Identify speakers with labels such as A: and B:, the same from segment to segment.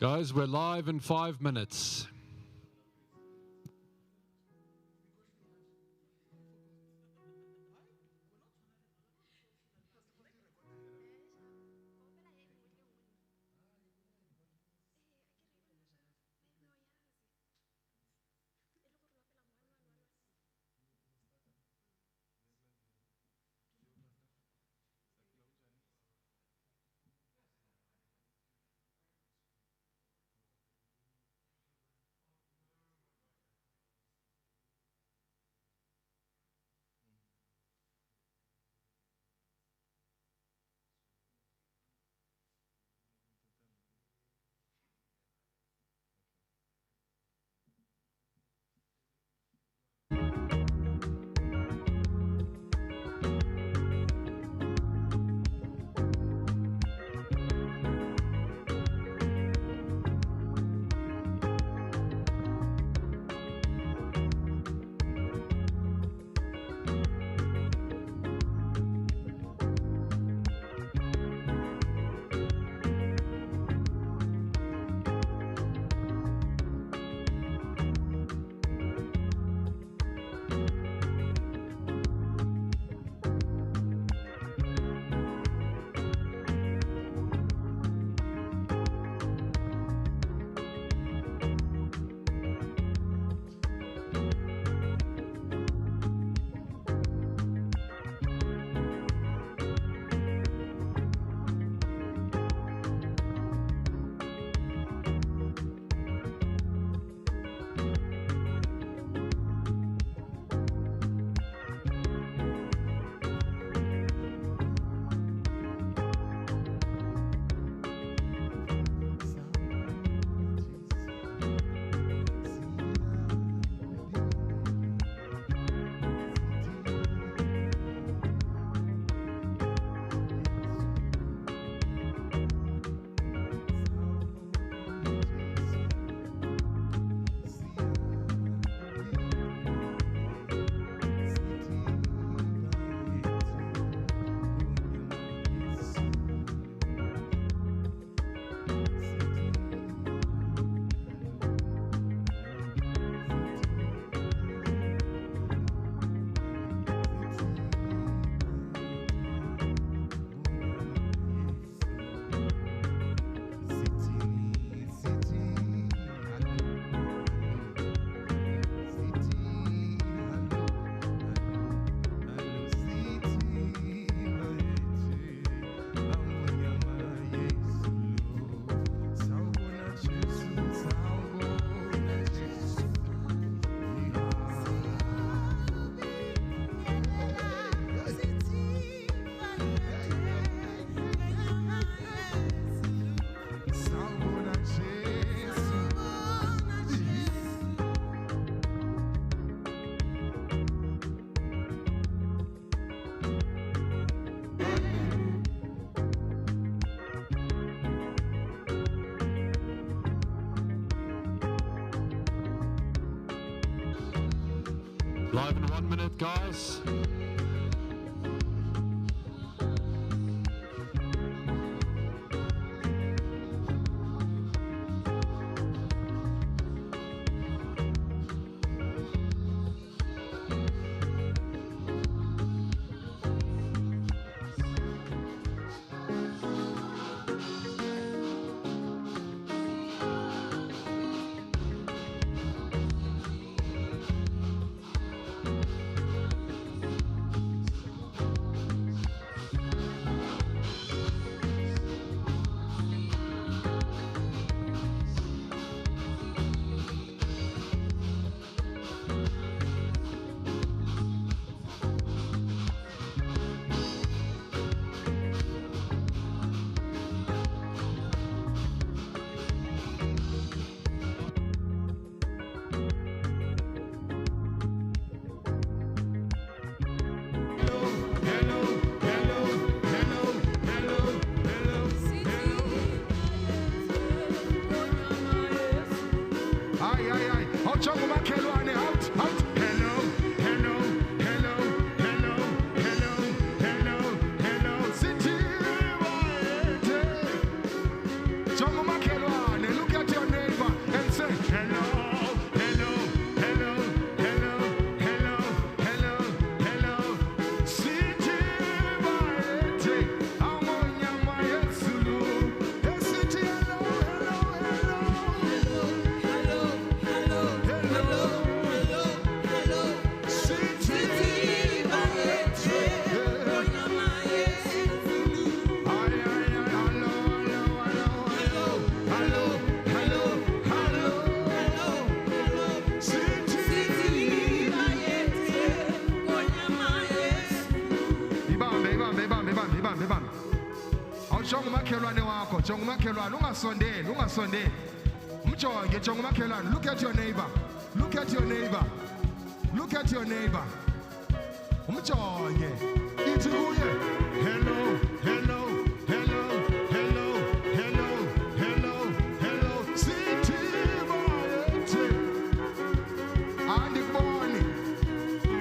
A: Guys, we're live in 5 minutes. Live in 1 minute, guys.
B: bam. Awujonga umakhelwane wakho, jonga umakhelwane ungasondeli. Umjonge, jonga umakhelwane. Look at your neighbor. Look at your neighbor. Look at your neighbor. Umjonge. Ithi kuye, hello, hello, hello, hello, hello, hello, hello. Sithi bayethe. Andiboni.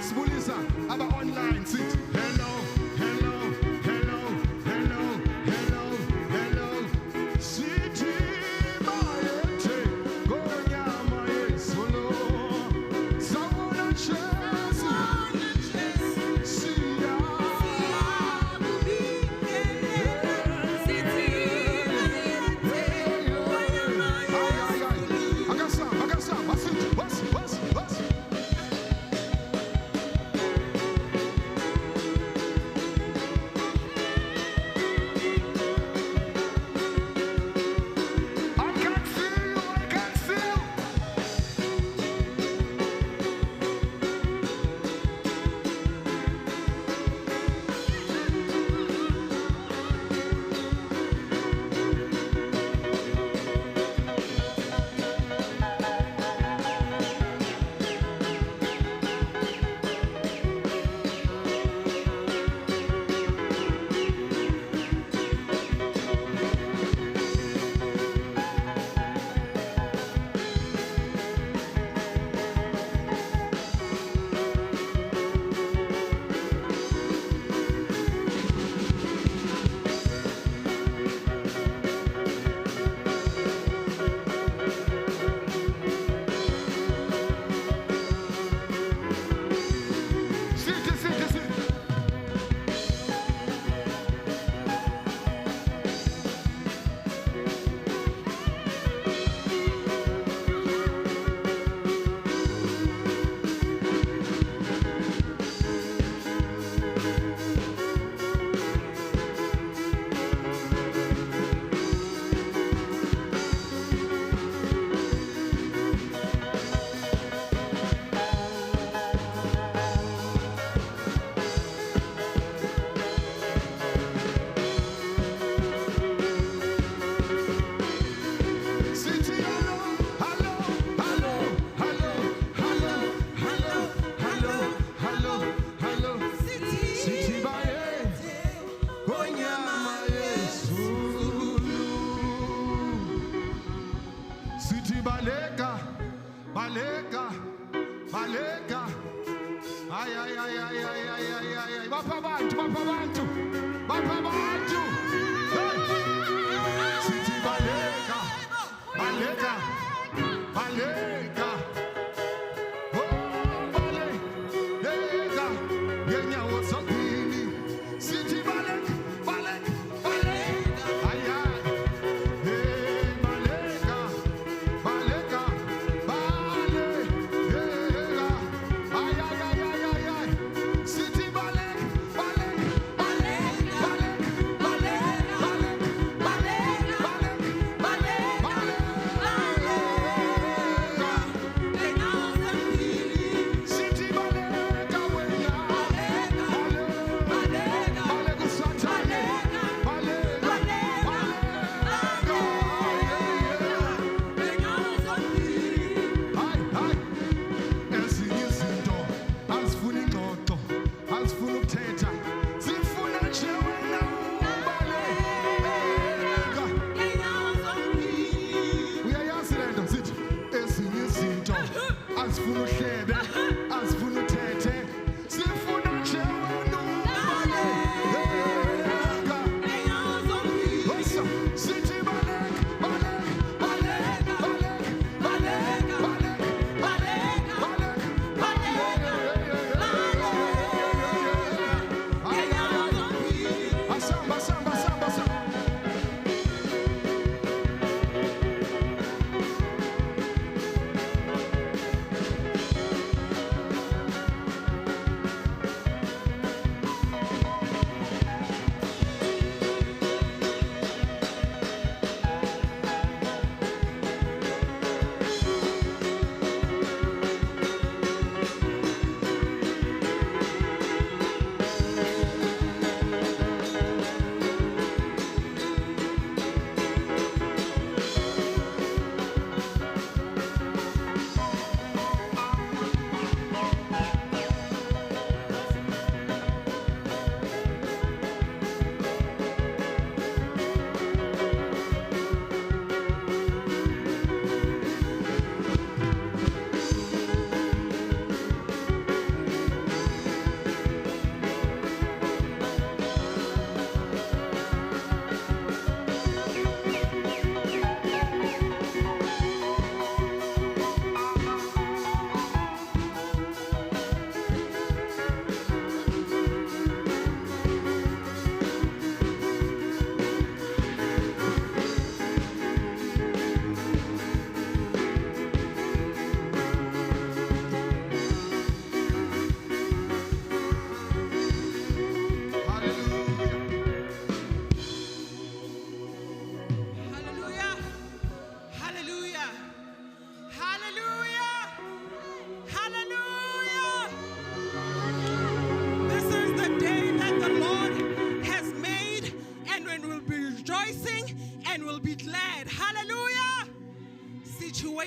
B: Sibulisa aba online sithi hello, hello, hello, hello, hello, hello. Sithi bayethe ngonyama yezulu. Sawona chesi. Siya. Agasa. What's? I can see you. Baleka. Ay. Bapha abantu. Hey. Sithi baleka. Oh, baleka. Ngenyawo zombili. Sithi baleka. Ay. Hey, baleka. Ay. Sithi baleka. Sithi baleka wena.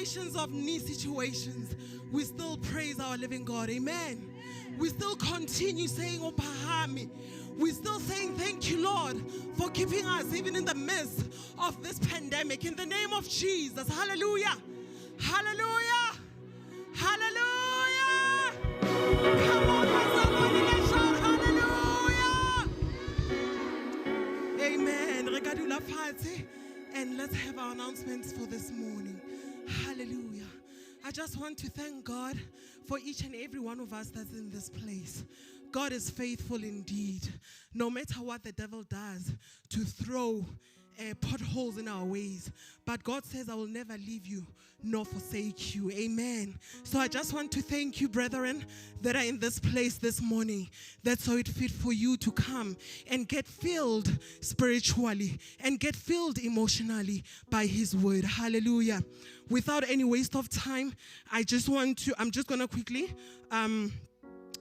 C: situations of knee situations, we still praise our living God. Amen. We still continue saying, "Oh, Pahami." We're still saying, "Thank you, Lord, for keeping us even in the midst of this pandemic." In the name of Jesus. Hallelujah. Hallelujah. Hallelujah. Come on, somebody, let's shout hallelujah. Amen. Regadula Fati. And let's have our announcements for this morning. Hallelujah. I just want to thank God for each and every one of us that's in this place. God is faithful indeed. No matter what the devil does to throw potholes in our ways, but God says, "I will never leave you nor forsake you." Amen. So I just want to thank you, brethren, that are in this place this morning, that saw it fit for you to come and get filled spiritually and get filled emotionally by His word. Hallelujah. Without any waste of time, I'm just going to quickly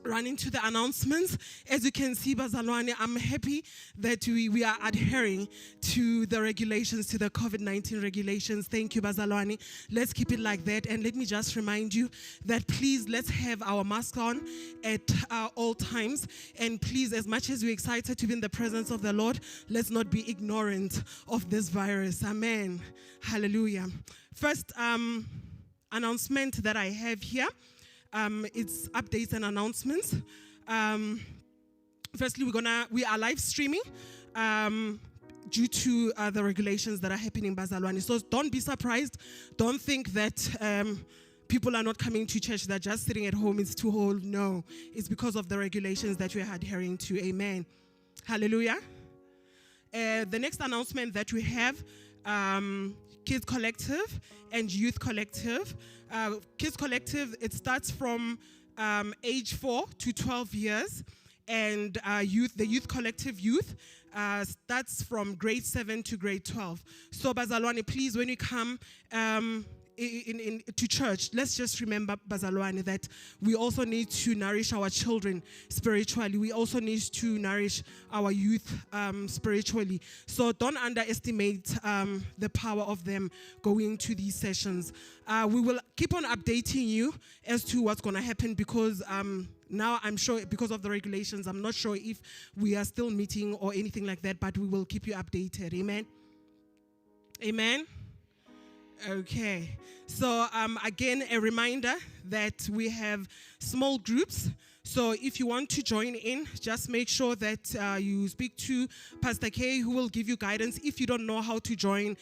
C: run into the announcements. As you can see, Bazalwane, I'm happy that we are adhering to the regulations, to the COVID-19 regulations. Thank you, Bazalwane. Let's keep it like that. And let me just remind you that please, let's have our mask on at all times. And please, as much as we're excited to be in the presence of the Lord, let's not be ignorant of this virus. Amen. Hallelujah. First announcement that I have here, it's updates and announcements. Firstly, we are live streaming due to the regulations that are happening in Bazalwane. So don't be surprised. Don't think that people are not coming to church. They're just sitting at home. It's too cold. No, it's because of the regulations that we're adhering to. Amen. Hallelujah. The next announcement that we have, Kids Collective and Youth Collective. Kids Collective, it starts from age 4 to 12 years. And the Youth Collective starts from grade 7 to grade 12. So Bazalwane, please, when you come to church, let's just remember, Bazalwane, that we also need to nourish our children spiritually. We also need to nourish our youth spiritually. So don't underestimate the power of them going to these sessions. We will keep on updating you as to what's going to happen, because now I'm sure, because of the regulations, I'm not sure if we are still meeting or anything like that, but we will keep you updated. Amen. Amen. Okay, so again, a reminder that we have small groups. So if you want to join in, just make sure that you speak to Pastor K, who will give you guidance if you don't know how to join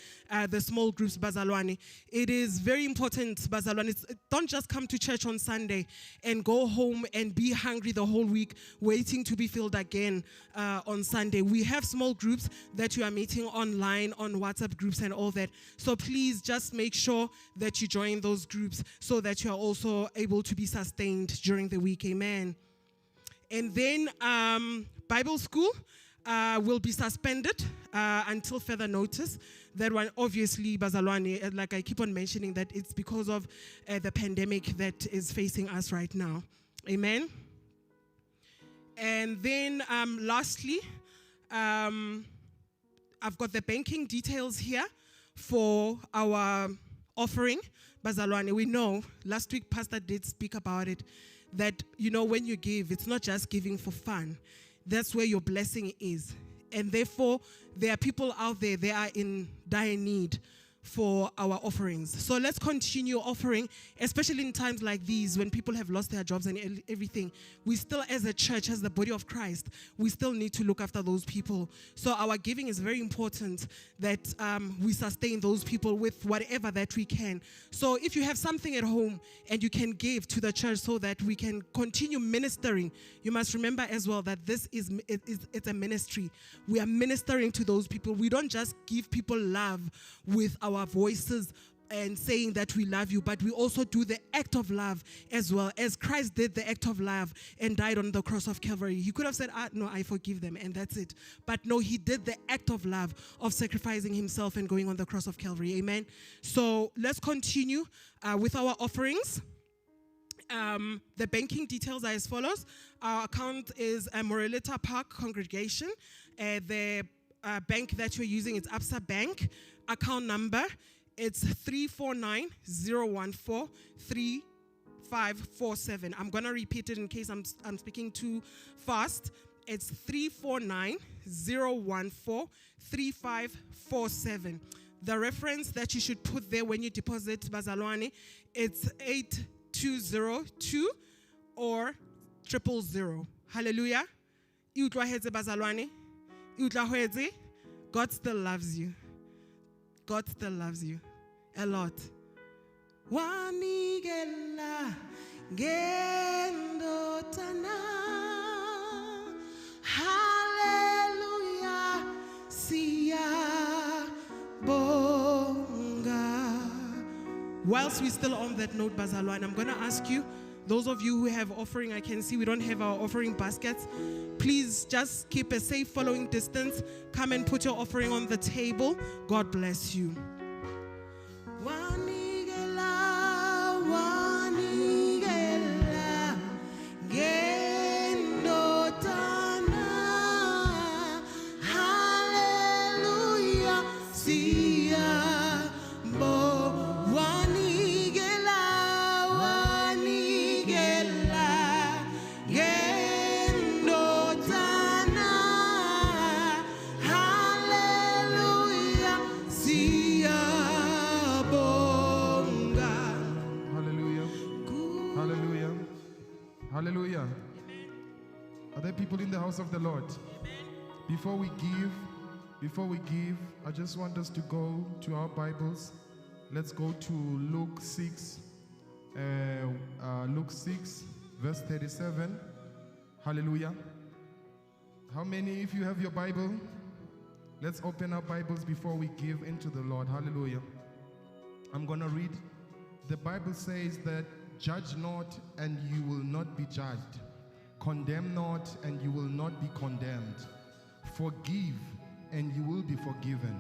C: the small groups, Bazalwane. It is very important, Bazalwane. Don't just come to church on Sunday and go home and be hungry the whole week, waiting to be filled again on Sunday. We have small groups that you are meeting online, on WhatsApp groups and all that. So please just make sure that you join those groups so that you are also able to be sustained during the week. Amen. And then Bible school will be suspended until further notice. That one, obviously, Bazalwane, like I keep on mentioning, that it's because of the pandemic that is facing us right now. Amen. And then lastly, I've got the banking details here for our offering. Bazalwane, we know, last week Pastor did speak about it, that, you know, when you give, it's not just giving for fun. That's where your blessing is. And therefore, there are people out there, they are in dire need for our offerings. So let's continue offering, especially in times like these when people have lost their jobs and everything. We still, as a church, as the body of Christ, we still need to look after those people. So our giving is very important, that we sustain those people with whatever that we can. So if you have something at home and you can give to the church so that we can continue ministering, you must remember as well that it's a ministry. We are ministering to those people. We don't just give people love with our voices and saying that we love you, but we also do the act of love as well, as Christ did the act of love and died on the cross of Calvary. He could have said, no, I forgive them, and that's it. But no, he did the act of love of sacrificing himself and going on the cross of Calvary. Amen. So let's continue with our offerings. The banking details are as follows. Our account is Moreleta Park Congregation. The bank that you're using is Absa Bank. Account number It's 349-014-3547. I'm going to repeat it in case I'm speaking too fast. It's 349-014-3547. The reference that you should put there when you deposit Bazalwane, it's 8202 or 000. Hallelujah. Bazalwane. God still loves you. God still loves you a lot. Wanigela gendotana. Hallelujah. Siya bonga. Whilst we're still on that note, Bazalwane, I'm going to ask you, those of you who have offering, I can see we don't have our offering baskets. Please just keep a safe following distance. Come and put your offering on the table. God bless you. Wanigela, wanigela, gendotana. Hallelujah, siya bo. Wanigela, wanigela, gendotana. Hallelujah, siya bonga.
B: Hallelujah. Hallelujah. Hallelujah. Are there people in the house of the Lord? Before we give, I just want us to go to our Bibles. Let's go to Luke 6, verse 37. Hallelujah. How many, if you have your Bible, let's open our Bibles before we give into the Lord. Hallelujah. I'm going to read. The Bible says that judge not and you will not be judged. Condemn not and you will not be condemned. Forgive and you will be forgiven.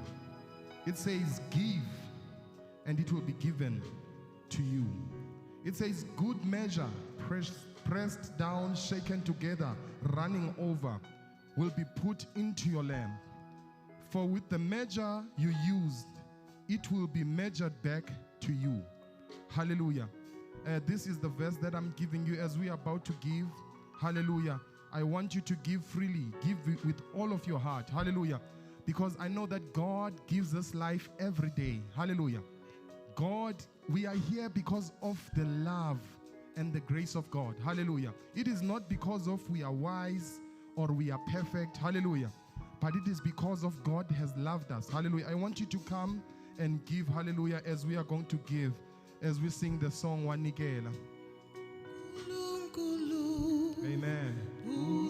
B: It says give and it will be given to you. It says good measure, pressed down, shaken together, running over, will be put into your lap. For with the measure you used, it will be measured back to you. Hallelujah. This is the verse that I'm giving you as we are about to give. Hallelujah. I want you to give freely. Give with all of your heart. Hallelujah. Because I know that God gives us life every day. Hallelujah. God, we are here because of the love and the grace of God. Hallelujah. It is not because of we are wise or we are perfect. Hallelujah. But it is because of God has loved us. Hallelujah. I want you to come and give. Hallelujah. As we are going to give. As we sing the song Wanikela. Amen.
C: Oh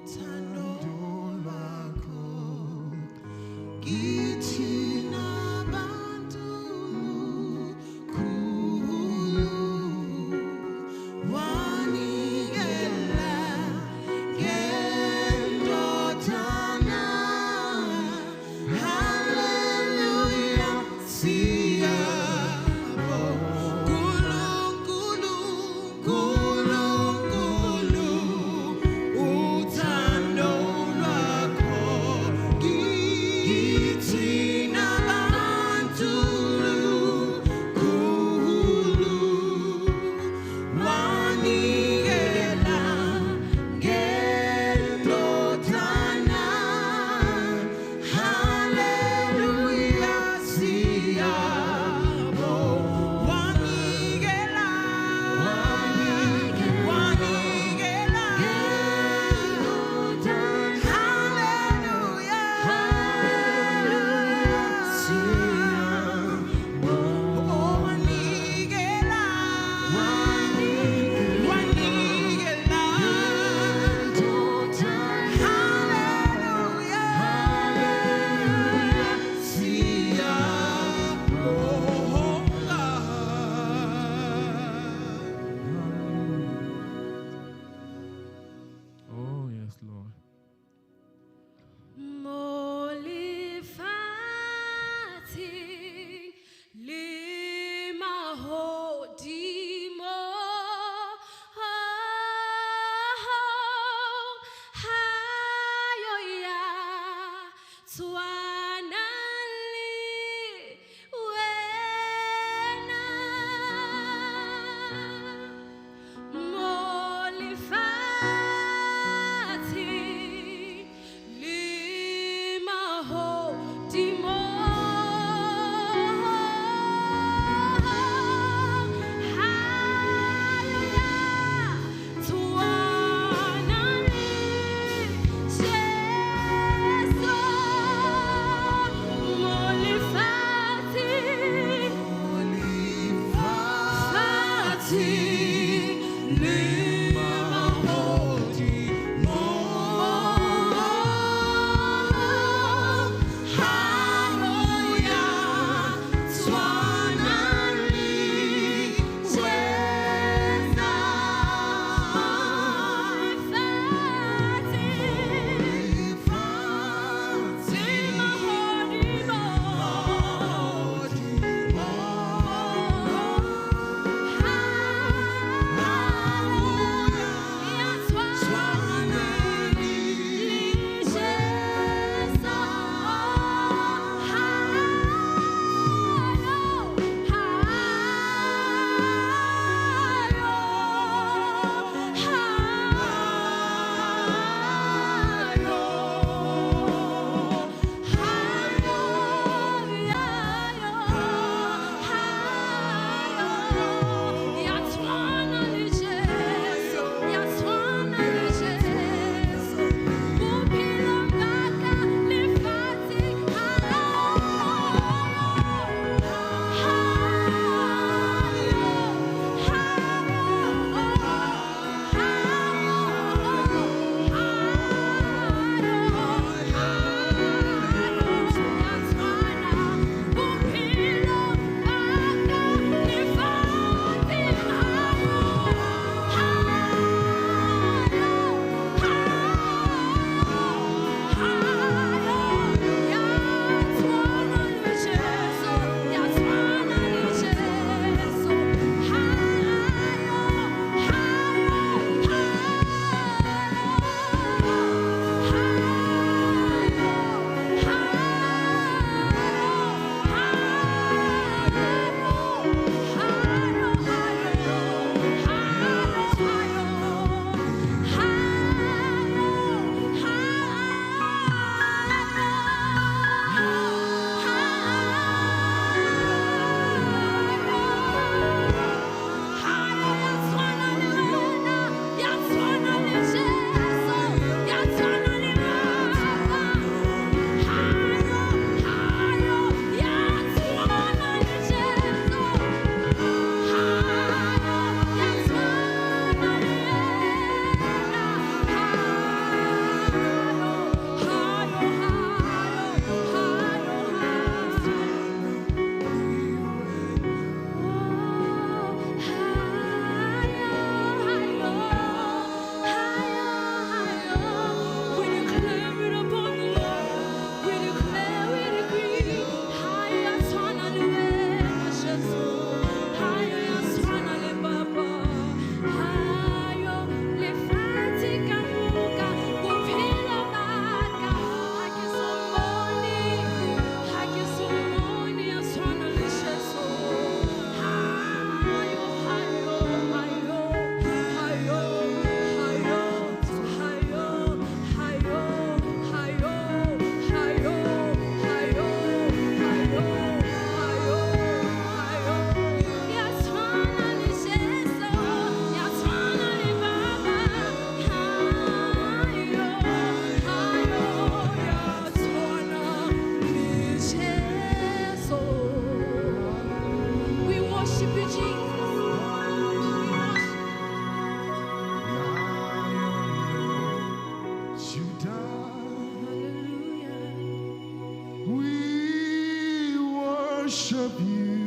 B: worship you,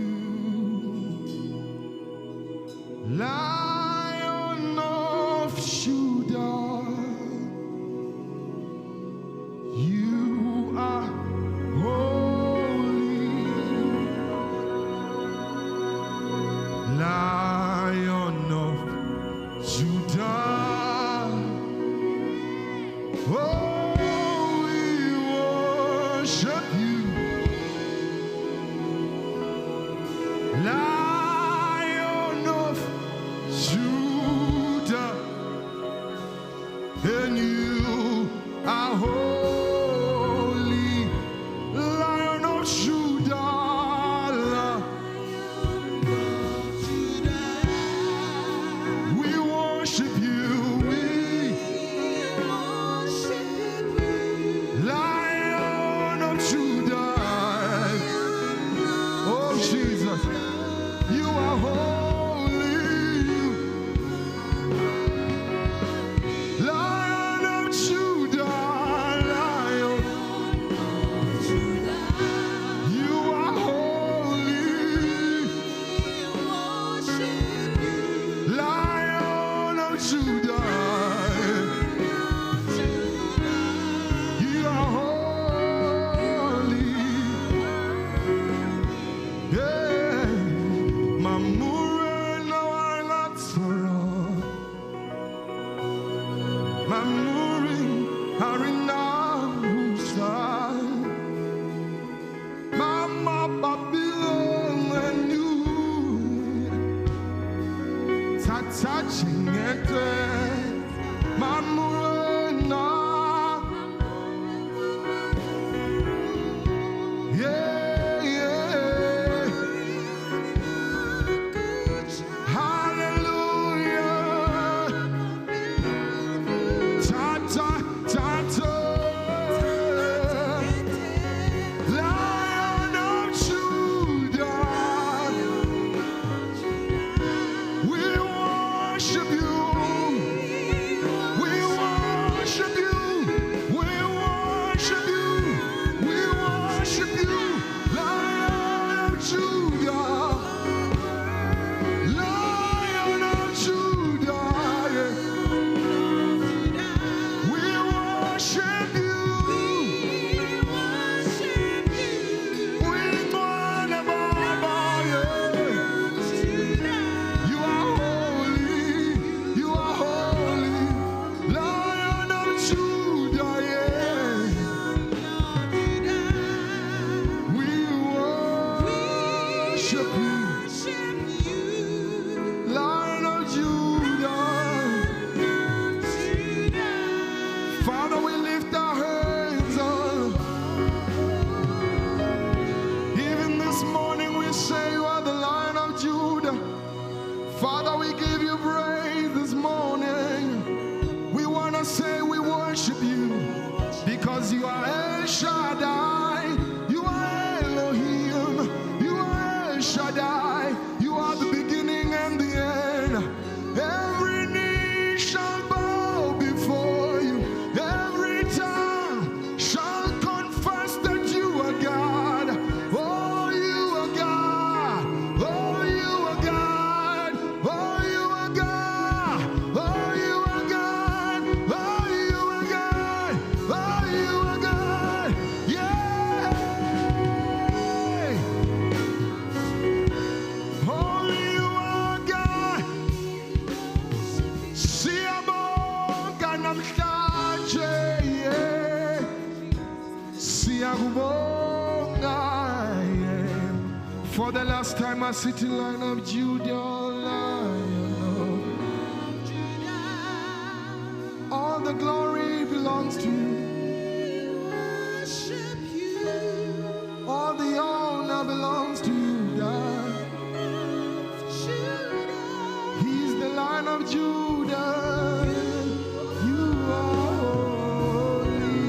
B: Lion of Judah. You are holy, Lion of Judah. Oh, we worship you, Lion of Judah, and you are holy, Lion of Judah. We worship you, Lion of Judah. Oh Jesus, you are holy, Lion of Judah, Lion. You are holy, Lion of Judah. You are holy. Yeah. Mamure no alatsoro. Mamuri harina usai. Mama Babylon and you. Touching it. Mamure na. Yeah, yeah. Hallelujah. Ta-ta, ta-ta. Lion of Judah. We worship you. We worship you. We worship you. We worship you. Lion of Judah. Lion of Judah. Yeah. We worship you. We mourn about you. You are holy. You are holy. Lion of Judah. Yeah. We worship you. Lion of Judah. Father, we lift our hands up. Even this morning we say you are the Lion of Judah. Father, we give you praise this morning. We want to say we worship you because you are El Shaddai. You are Elohim. You are El Shaddai. You are the beginning and the end. Every knee shall bow before you. Every tongue shall confess that you are God. Oh, you are God. Oh, you are God. Oh, you are God. Oh, you are God. Oh, you are God. Oh, you are God. Yeah. Oh, you are God. Siyabonga namhlanje, yeah. Siyakubonga, yeah. For the last time I sit in line of Judah, Lion of Judah. All the glory belongs to you. All the honor belongs to you, God. He's the Lion of Judah. You are holy.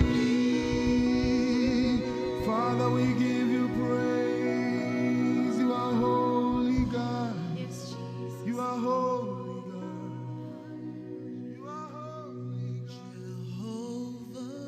B: Father, we give you praise. You are holy, God.
D: Yes, Jesus.
B: You are holy, God. You are holy, God.
C: Jehovah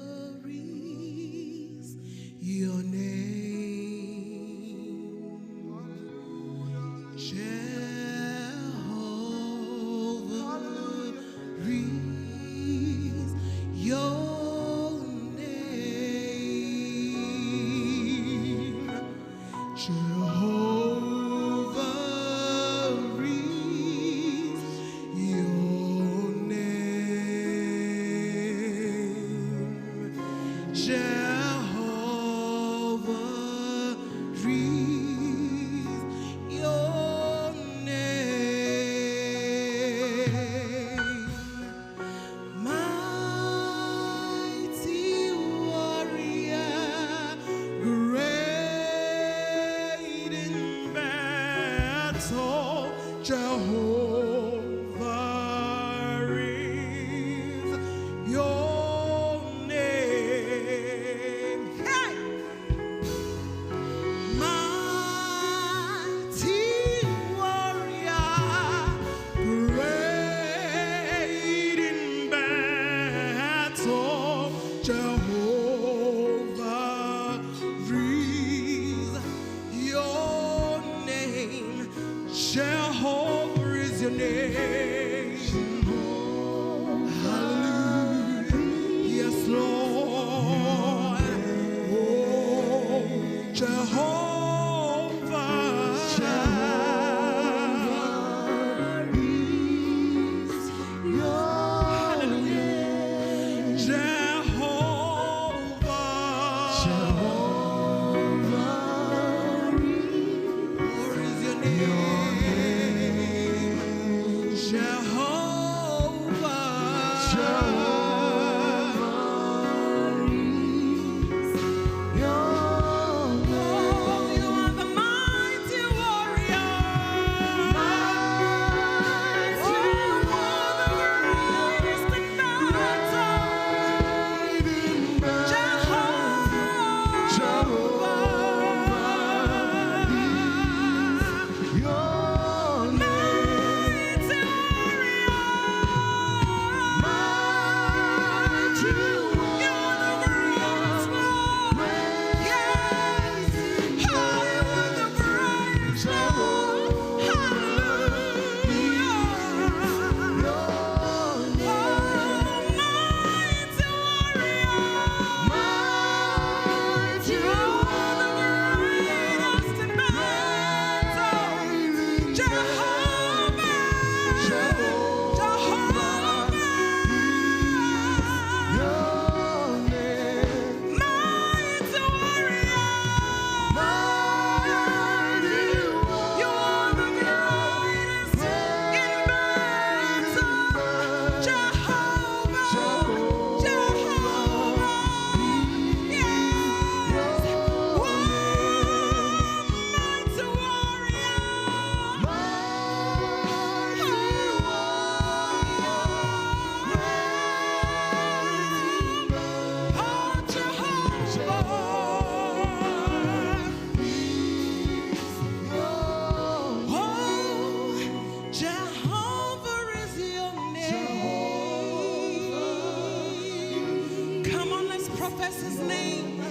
C: Profess his name.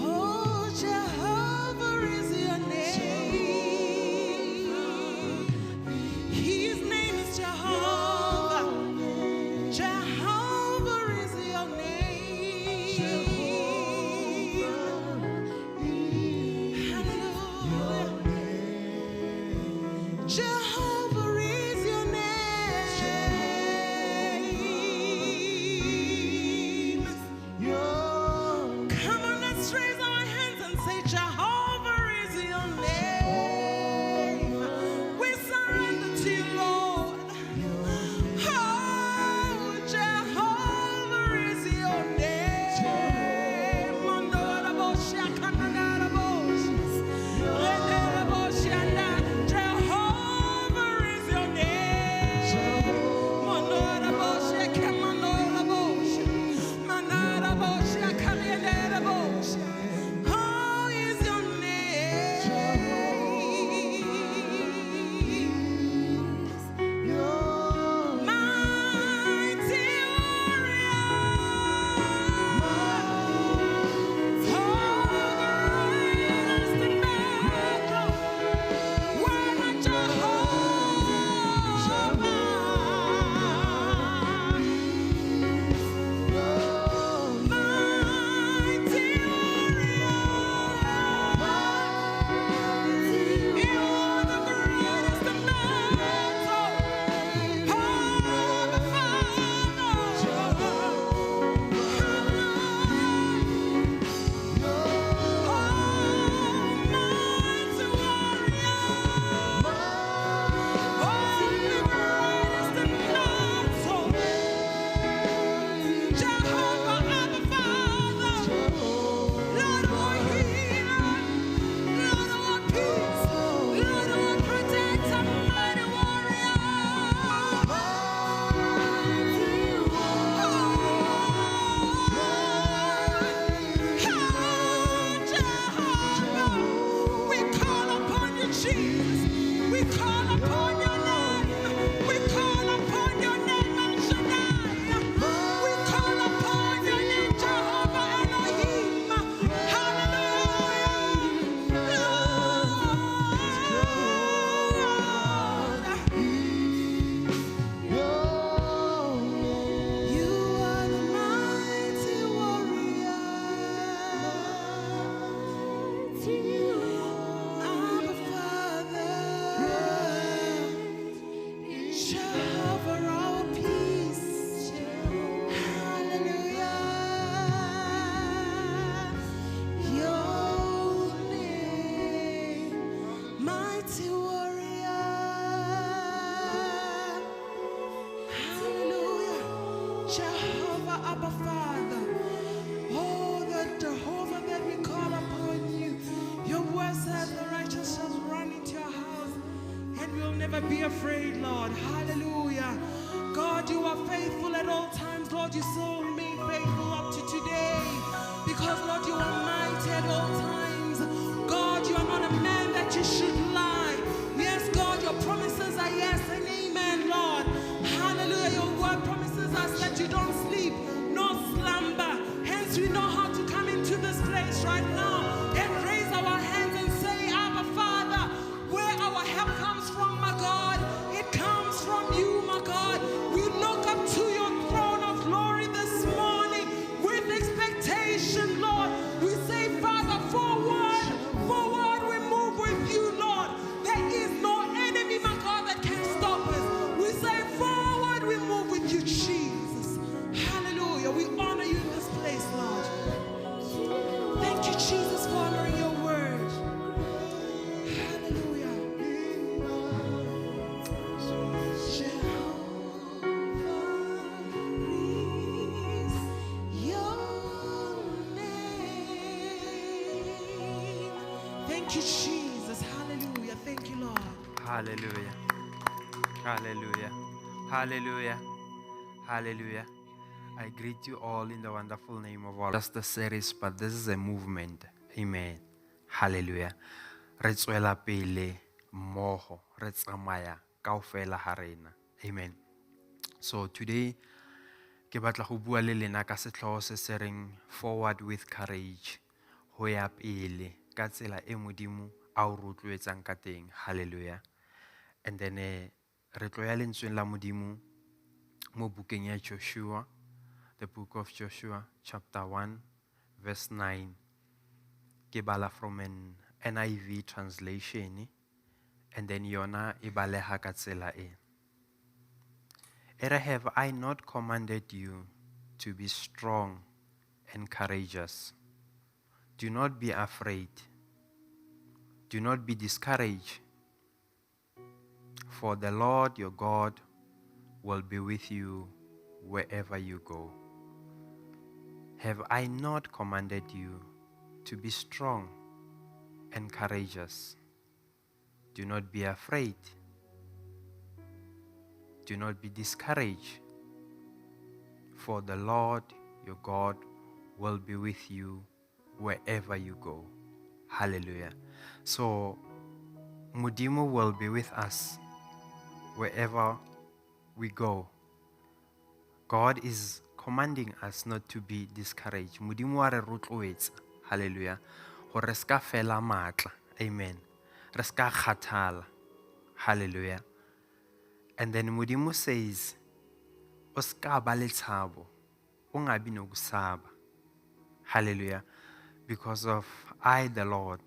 C: Oh, Jehovah is your name. His name is Jehovah. Jehovah is your name. Hallelujah. Jehovah is your name. Your Jehovah, Abba Father. Oh, the Jehovah that we call upon you. Your word says the righteous shall run into your house and will never be afraid, Lord. Hallelujah. God, you are faithful at all times. Lord, you saw me faithful up to today. Because, Lord, you are mighty at all times. God, you are not a man that you should lie. Yes, God, your promises are yes and amen, Lord. Hallelujah. Your word promises us that you don't sleep nor slumber. Hence, we know how to come into this place right now and raise our hands and say, Abba, Father, where our help comes from, my God, it comes from you, my God. We look up to your throne of glory this morning with expectation, Lord. We say, Father, forward, forward, we move with you, Lord. There is no enemy, my God, that can stop us. We say, forward, we move with you, Jesus. Hallelujah. We honor you in this place, Lord. Thank you, Jesus, for honoring your word. Hallelujah. Thank you, Jesus. Hallelujah. Thank you, Lord.
D: Hallelujah. Hallelujah. Hallelujah. Hallelujah. I greet you all in the wonderful name of our. Just a series, but this is a movement. Amen. Hallelujah. Re tswela pele mmogo, re tsamaya kaofela ha rena. Amen. So today, ke batla go bua le lena ka setlhogo se se reng forward with courage. Ho ya pele ka tsela e Modimo a o rotloetsang ka teng. Hallelujah. And then re tlo ya lentsweng la Modimo mo bukeng ya Joshua, the book of Joshua, chapter 1, verse 9. Ke bala from an NIV translation, and then yona e baleha ka tsela e. Have I not commanded you to be strong and courageous? Do not be afraid. Do not be discouraged. For the Lord your God will be with you wherever you go. Have I not commanded you to be strong and courageous? Do not be afraid. Do not be discouraged. For the Lord your God will be with you wherever you go. Hallelujah. So, Modimo will be with us wherever we go. God is commanding us not to be discouraged. Modimo wa re rotloetsa. Hallelujah. Gore re ska fela matla. Amen. Re ska kgathala. Hallelujah. And then Modimo says, o ska ba le tshabo, ungabi nokusaba. Hallelujah. Because of I, the Lord,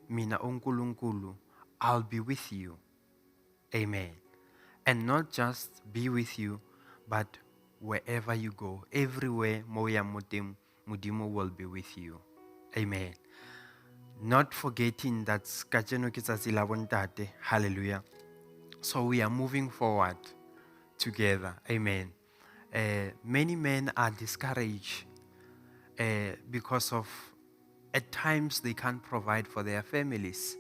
D: mina uNkulunkulu, I'll be with you. Amen. And not just be with you, but wherever you go, everywhere moya Modimo will be with you. Amen. Not forgetting that kajeno ke tsatsi la bontate. Hallelujah. So we are moving forward together. Amen. Many men are discouraged because of at times they can't provide for their families.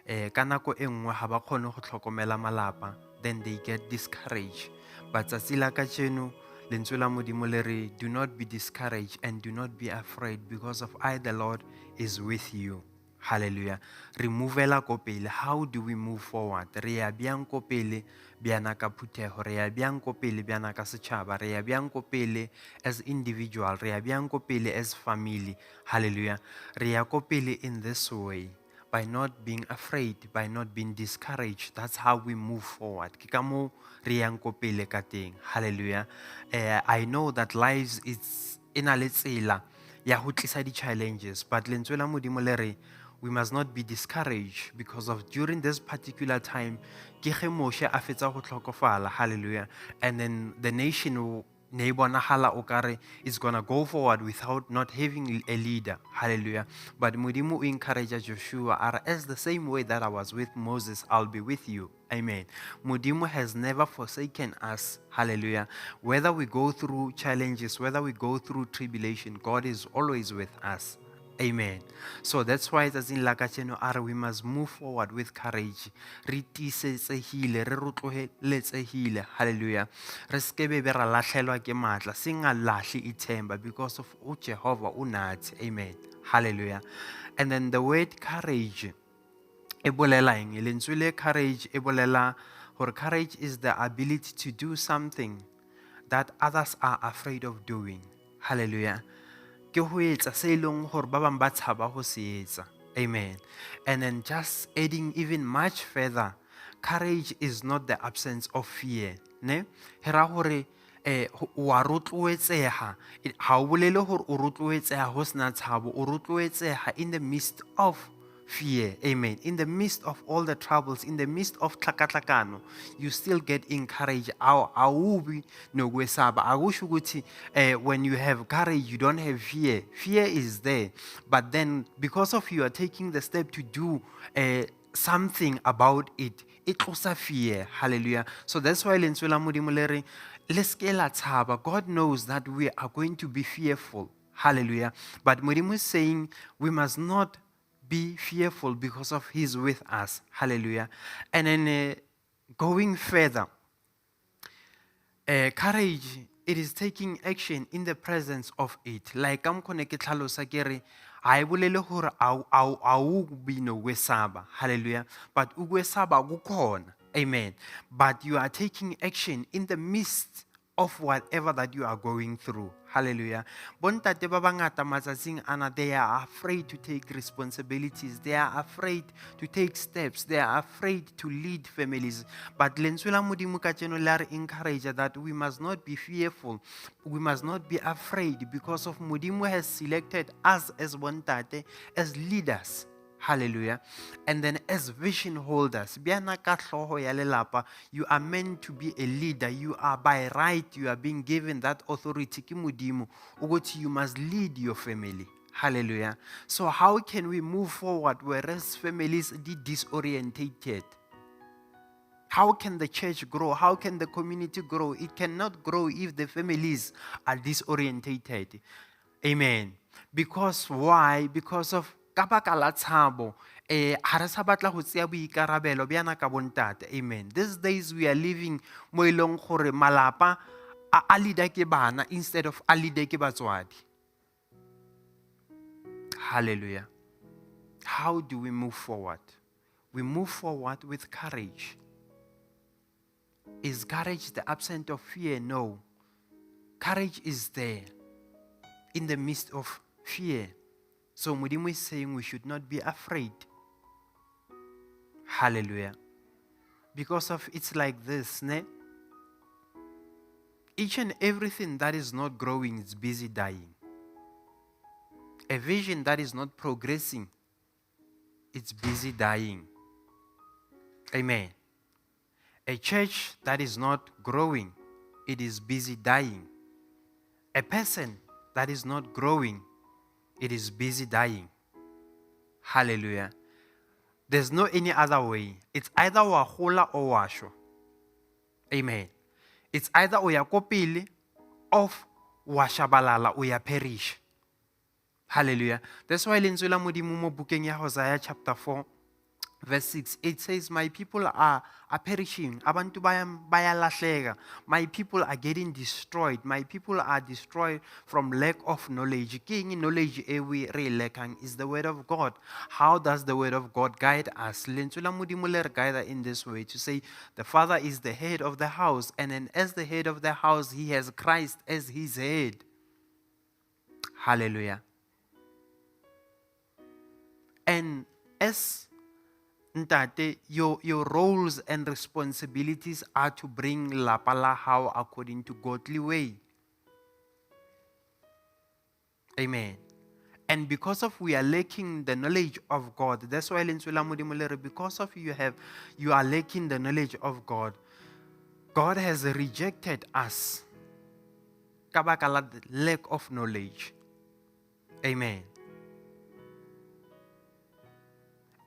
D: Ka nako e nngwe ha ba kgone go tlhokomela malapa, then they get discouraged. But tsatsi la kajeno lentswe la Modimo le re, do not be discouraged and do not be afraid, because of I, the Lord, is with you. Hallelujah. Removela ko pele. How do we move forward? Re ya biang ko pele biana ka phuthego, re ya biang ko pele biana ka setšhaba, re ya biang ko pele as individual, re ya biang ko pele as family. Hallelujah. Re ya ko pele in this way, by not being afraid, by not being discouraged. That's how we move forward. Ke ka mo re yang ko pele ka teng. Hallelujah. I know that lives is ina le tsela ya ho tlisa di challenges, but lentswe la Modimo le re, we must not be discouraged, because of during this particular time, ke ge Moshe a fetsa go tlhokofala. Hallelujah. And then the nation ne bonahala o kare is gonna go forward without not having a leader. Hallelujah. But Modimo encouraged Joshua, as the same way that I was with Moses, I'll be with you. Amen. Modimo has never forsaken us. Hallelujah. Whether we go through challenges, whether we go through tribulation, God is always with us. Amen. So that's why it is in Lakacheno are we must move forward with courage. Re tiisetsehile, re rotloheletsehile. Hallelujah. Re skebe be ra lahlelwa ke matla, singa lahle ithemba because of Jehovah unathi. Amen. Hallelujah. And then the word courage. Courage courage is the ability to do something that others are afraid of doing. Hallelujah. Ke ho etsa se leng hore ba bang ba tshaba ho se etsa. Amen. And then just adding even much further, courage is not the absence of fear. Ne? Hera hore wa rotloetseha ha o bolele hore o rotloetseha ho sena tshabo, o rotloetseha in the midst of fear. Amen. In the midst of all the troubles, in the midst of tlhakatlhakano, you still get encouraged. Awubi no kwesaba. Akusho ukuthi when you have courage, you don't have fear. Fear is there. But then because of you are taking the step to do something about it, it tlosa fear. Hallelujah. So that's why lentswe Modimo le re let's tshaba. God knows that we are going to be fearful. Hallelujah. But Modimo is saying we must not be fearful because of He's with us. Hallelujah. And then going further, courage, it is taking action in the presence of it. Like I'm connected ke I bolele hore au bino wesaba. Hallelujah. But ugwesaba gukhona. Amen. But you are taking action in the midst of whatever that you are going through. Hallelujah. Bontate ba bangata matsatsing ana, they are afraid to take responsibilities. They are afraid to take steps. They are afraid to lead families. But lentswe la Modimo kajeno la re encourage that we must not be fearful. We must not be afraid because of Modimo has selected us as bontate, as leaders. Hallelujah. And then as vision holders, you are meant to be a leader. You are by right, you are being given that authority. You must lead your family. Hallelujah. So how can we move forward whereas families are disorientated? How can the church grow? How can the community grow? It cannot grow if the families are disorientated. Amen. Because why? Because of amen. These days we are living mo ilong gore malapa a leader ke bana instead of a leader ke batswadi. Hallelujah. How do we move forward? We move forward with courage. Is courage the absence of fear? No. Courage is there in the midst of fear. So Modimo is saying we should not be afraid. Hallelujah. Because of it's like this, ne? Each and everything that is not growing is busy dying. A vision that is not progressing, it's busy dying. Amen. A church that is not growing, it is busy dying. A person that is not growing, it is busy dying. Hallelujah. There's no any other way. It's either wa hola or washo. Amen. It's either o ya kopile or washabalala o ya perish. Hallelujah. That's why lentswe la Modimo mo bukeng ya Hosea chapter 4 verse 6, it says, my people are perishing. Abantu bayalahleka. My people are getting destroyed. My people are destroyed from lack of knowledge. King knowledge we relekang is the word of God. How does the word of God guide us? Lentswe la Modimo le re guide in this way to say the Father is the head of the house, and then as the head of the house, he has Christ as his head. Hallelujah. And as your roles and responsibilities are to bring lapa la hao according to godly way. Amen. And because of we are lacking the knowledge of God, that's why because of you are lacking the knowledge of God, God has rejected us. Lack of knowledge. Amen.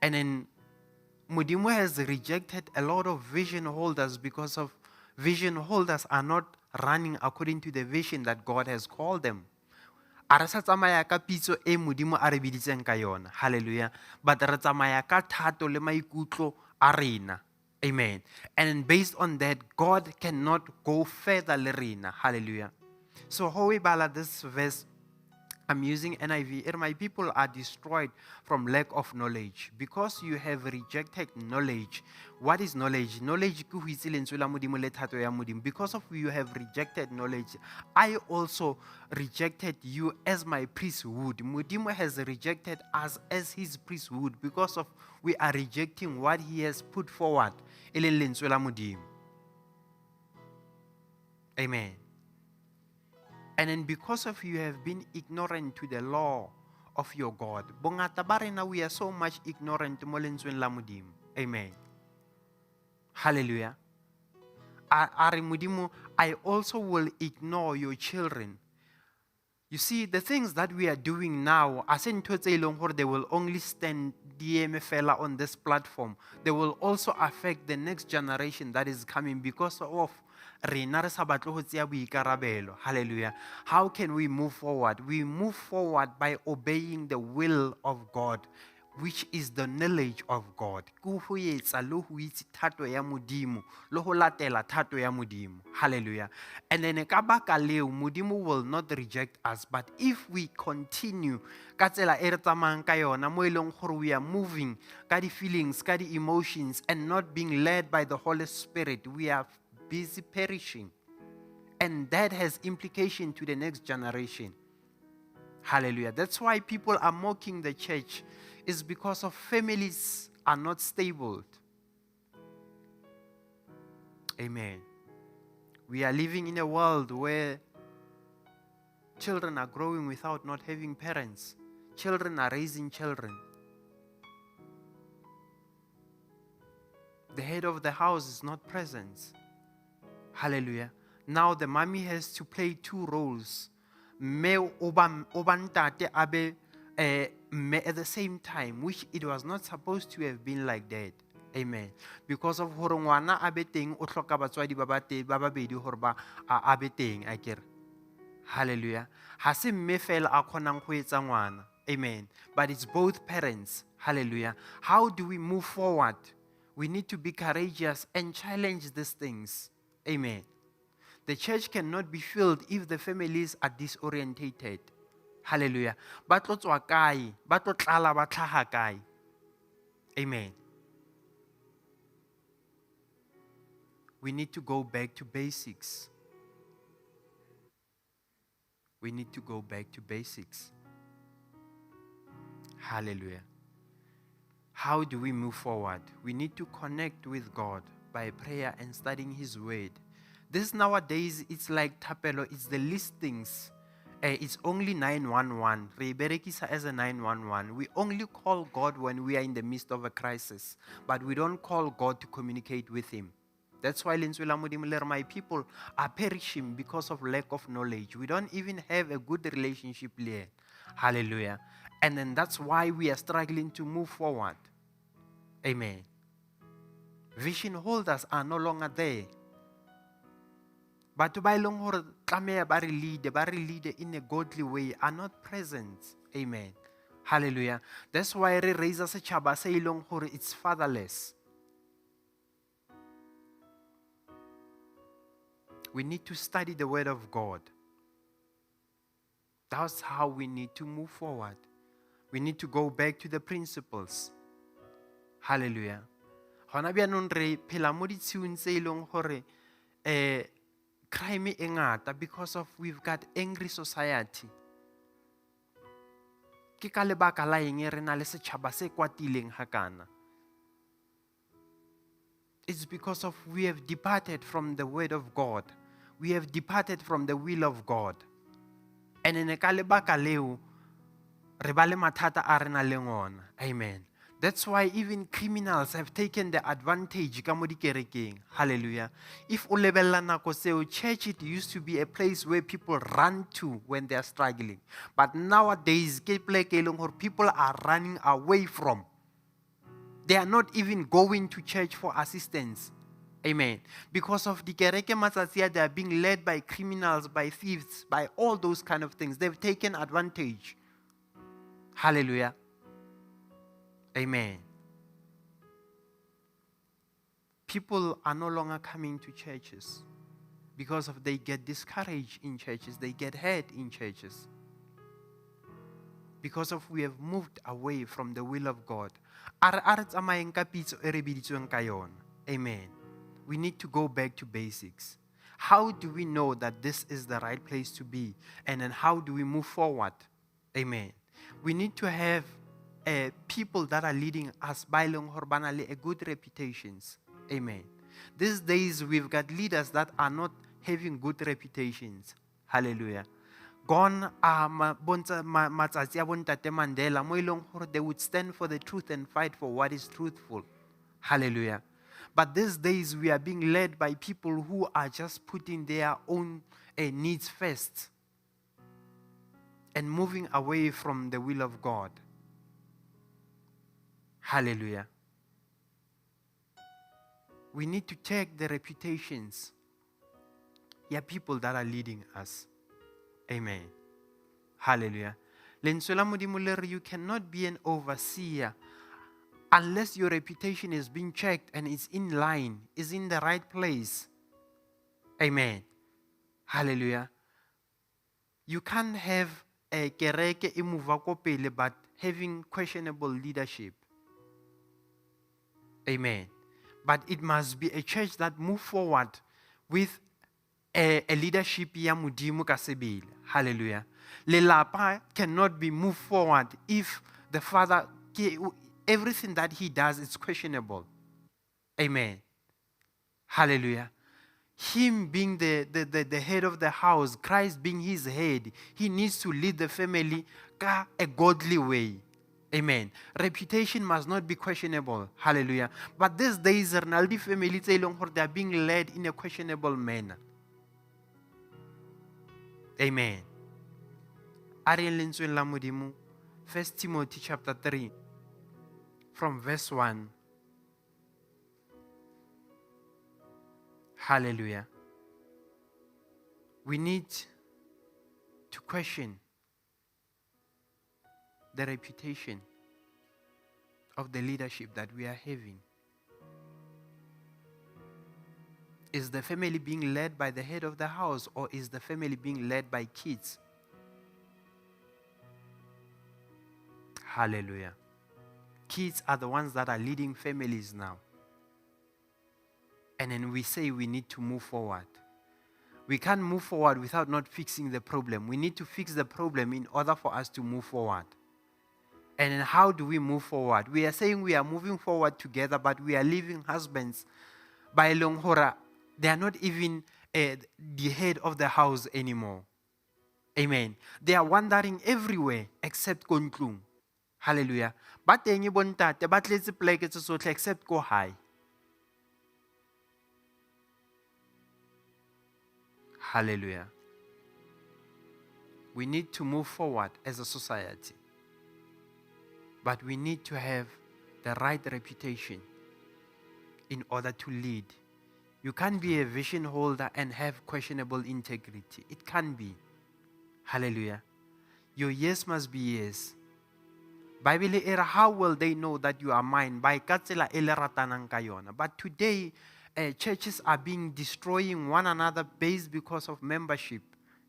D: And then Modimo has rejected a lot of vision holders because of vision holders are not running according to the vision that God has called them. A re sa tsamaya ka pitso e Modimo a re biditseng ka yona. Hallelujah. But re tsamaya ka thato le maikutlo a rena. Amen. And based on that, God cannot go further le rena. Hallelujah. So how we bala this verse, I'm using NIV. My people are destroyed from lack of knowledge. Because you have rejected knowledge. What is knowledge? Knowledge ke ho itse lentswe la Modimo le thato ya Modimo. Because of you have rejected knowledge, I also rejected you as my priesthood. Modimo has rejected us as his priesthood because of we are rejecting what he has put forward. E leng lentswe la Modimo. Amen. And then because of you have been ignorant to the law of your God. Bongata ba rena we are so much ignorant mo lentsweng la Modimo. Amen. Hallelujah. Are Modimo, I also will ignore your children. You see, the things that we are doing now, as in they will only stand DMFL on this platform. They will also affect the next generation that is coming because of hallelujah. How can we move forward? We move forward by obeying the will of God, which is the knowledge of God. Hallelujah. And then Modimo will not reject us. But if we continue, we are moving, feelings, emotions, and not being led by the Holy Spirit, we are busy perishing. And that has implication to the next generation. Hallelujah. That's why people are mocking the church. It's because of families are not stable. Amen. We are living in a world where children are growing without not having parents. Children are raising children. The head of the house is not present. Hallelujah. Now the mommy has to play two roles. Me obantate abe me at the same time, which it was not supposed to have been like that. Amen. Because of hore ngwana abe teng o hloka batswadi ba babedi hore ba abe teng akere. Hallelujah. Ha se mme fela a khonang go etsa ngwana. Amen. But it's both parents. Hallelujah. How do we move forward? We need to be courageous and challenge these things. Amen. The church cannot be filled if the families are disorientated. Hallelujah. Amen. We need to go back to basics. We need to go back to basics. Hallelujah. How do we move forward? We need to connect with God by prayer and studying His Word. This nowadays, it's like tapelo, it's the listings. It's only 911. Reberekisa as a 911. We only call God when we are in the midst of a crisis, but we don't call God to communicate with Him. That's why my people are perishing because of lack of knowledge. We don't even have a good relationship there. Hallelujah. And then that's why we are struggling to move forward. Amen. Vision holders are no longer there. But to buy long hore tlameha ba re lead in a godly way are not present. Amen. Hallelujah. That's why re raise a setjhaba se ilong hore it's fatherless. We need to study the Word of God. That's how we need to move forward. We need to go back to the principles. Hallelujah. Hona bianong re phela mo ditshiung tse ilong hore crime e ngata because of we've got angry society. Ke ka lebaka la eng re na le setjhaba se kwatileng hakana. It's because of we have departed from the Word of God. We have departed from the will of God. And in ka lebaka leo re ba le mathata a re na leng ona. Amen. That's why even criminals have taken the advantage ka mo dikerekeng. Hallelujah. If o lebella nako seo, church it used to be a place where people run to when they are struggling. But nowadays, ke pleke e leng hore people are running away from. They are not even going to church for assistance. Amen. Because of the kereke matsatsi a, they are being led by criminals, by thieves, by all those kind of things. They've taken advantage. Hallelujah. Amen. People are no longer coming to churches because of they get discouraged in churches. They get hurt in churches. Because of we have moved away from the will of God. Amen. We need to go back to basics. How do we know that this is the right place to be? And then how do we move forward? Amen. We need to have people that are leading us by long horbanale a good reputations. Amen. These days we've got leaders that are not having good reputations. Hallelujah. Gone are matsatsi a bontate Mandela mo ileng hore they would stand for the truth and fight for what is truthful. Hallelujah. But these days we are being led by people who are just putting their own needs first and moving away from the will of God. Hallelujah. We need to check the reputations. People that are leading us. Amen. Hallelujah. You cannot be an overseer unless your reputation is being checked and is in line, is in the right place. Amen. Hallelujah. You can't have a kereke imuvakopele but having questionable leadership. Amen. But it must be a church that move forward with a leadership ya modimo ka sebele. Hallelujah. Lelapa cannot be moved forward if the father, everything that he does is questionable. Amen. Hallelujah. Him being the head of the house, Christ being his head, he needs to lead the family ka a godly way. Amen. Reputation must not be questionable. Hallelujah. But these days, Ronaldi family they are being led in a questionable manner. Amen. 1 Timothy chapter 3 from verse 1. Hallelujah. We need to question the reputation of the leadership that we are having. Is the family being led by the head of the house, or is the family being led by kids? Hallelujah. Kids are the ones that are leading families now. And then we say we need to move forward. We can't move forward without not fixing the problem. We need to fix the problem in order for us to move forward. And then how do we move forward? We are saying we are moving forward together, but we are leaving husbands by long hora. They are not even the head of the house anymore. Amen. They are wandering everywhere except Kontlung. Hallelujah. But then you want that, but let's play it so except go high. Hallelujah. We need to move forward as a society. But we need to have the right reputation in order to lead. You can't be a vision holder and have questionable integrity. It can't be. Hallelujah. Your yes must be yes. Bible era, how will they know that you are mine? By katsela ele ratanang kayona. But today, churches are destroying one another based because of membership.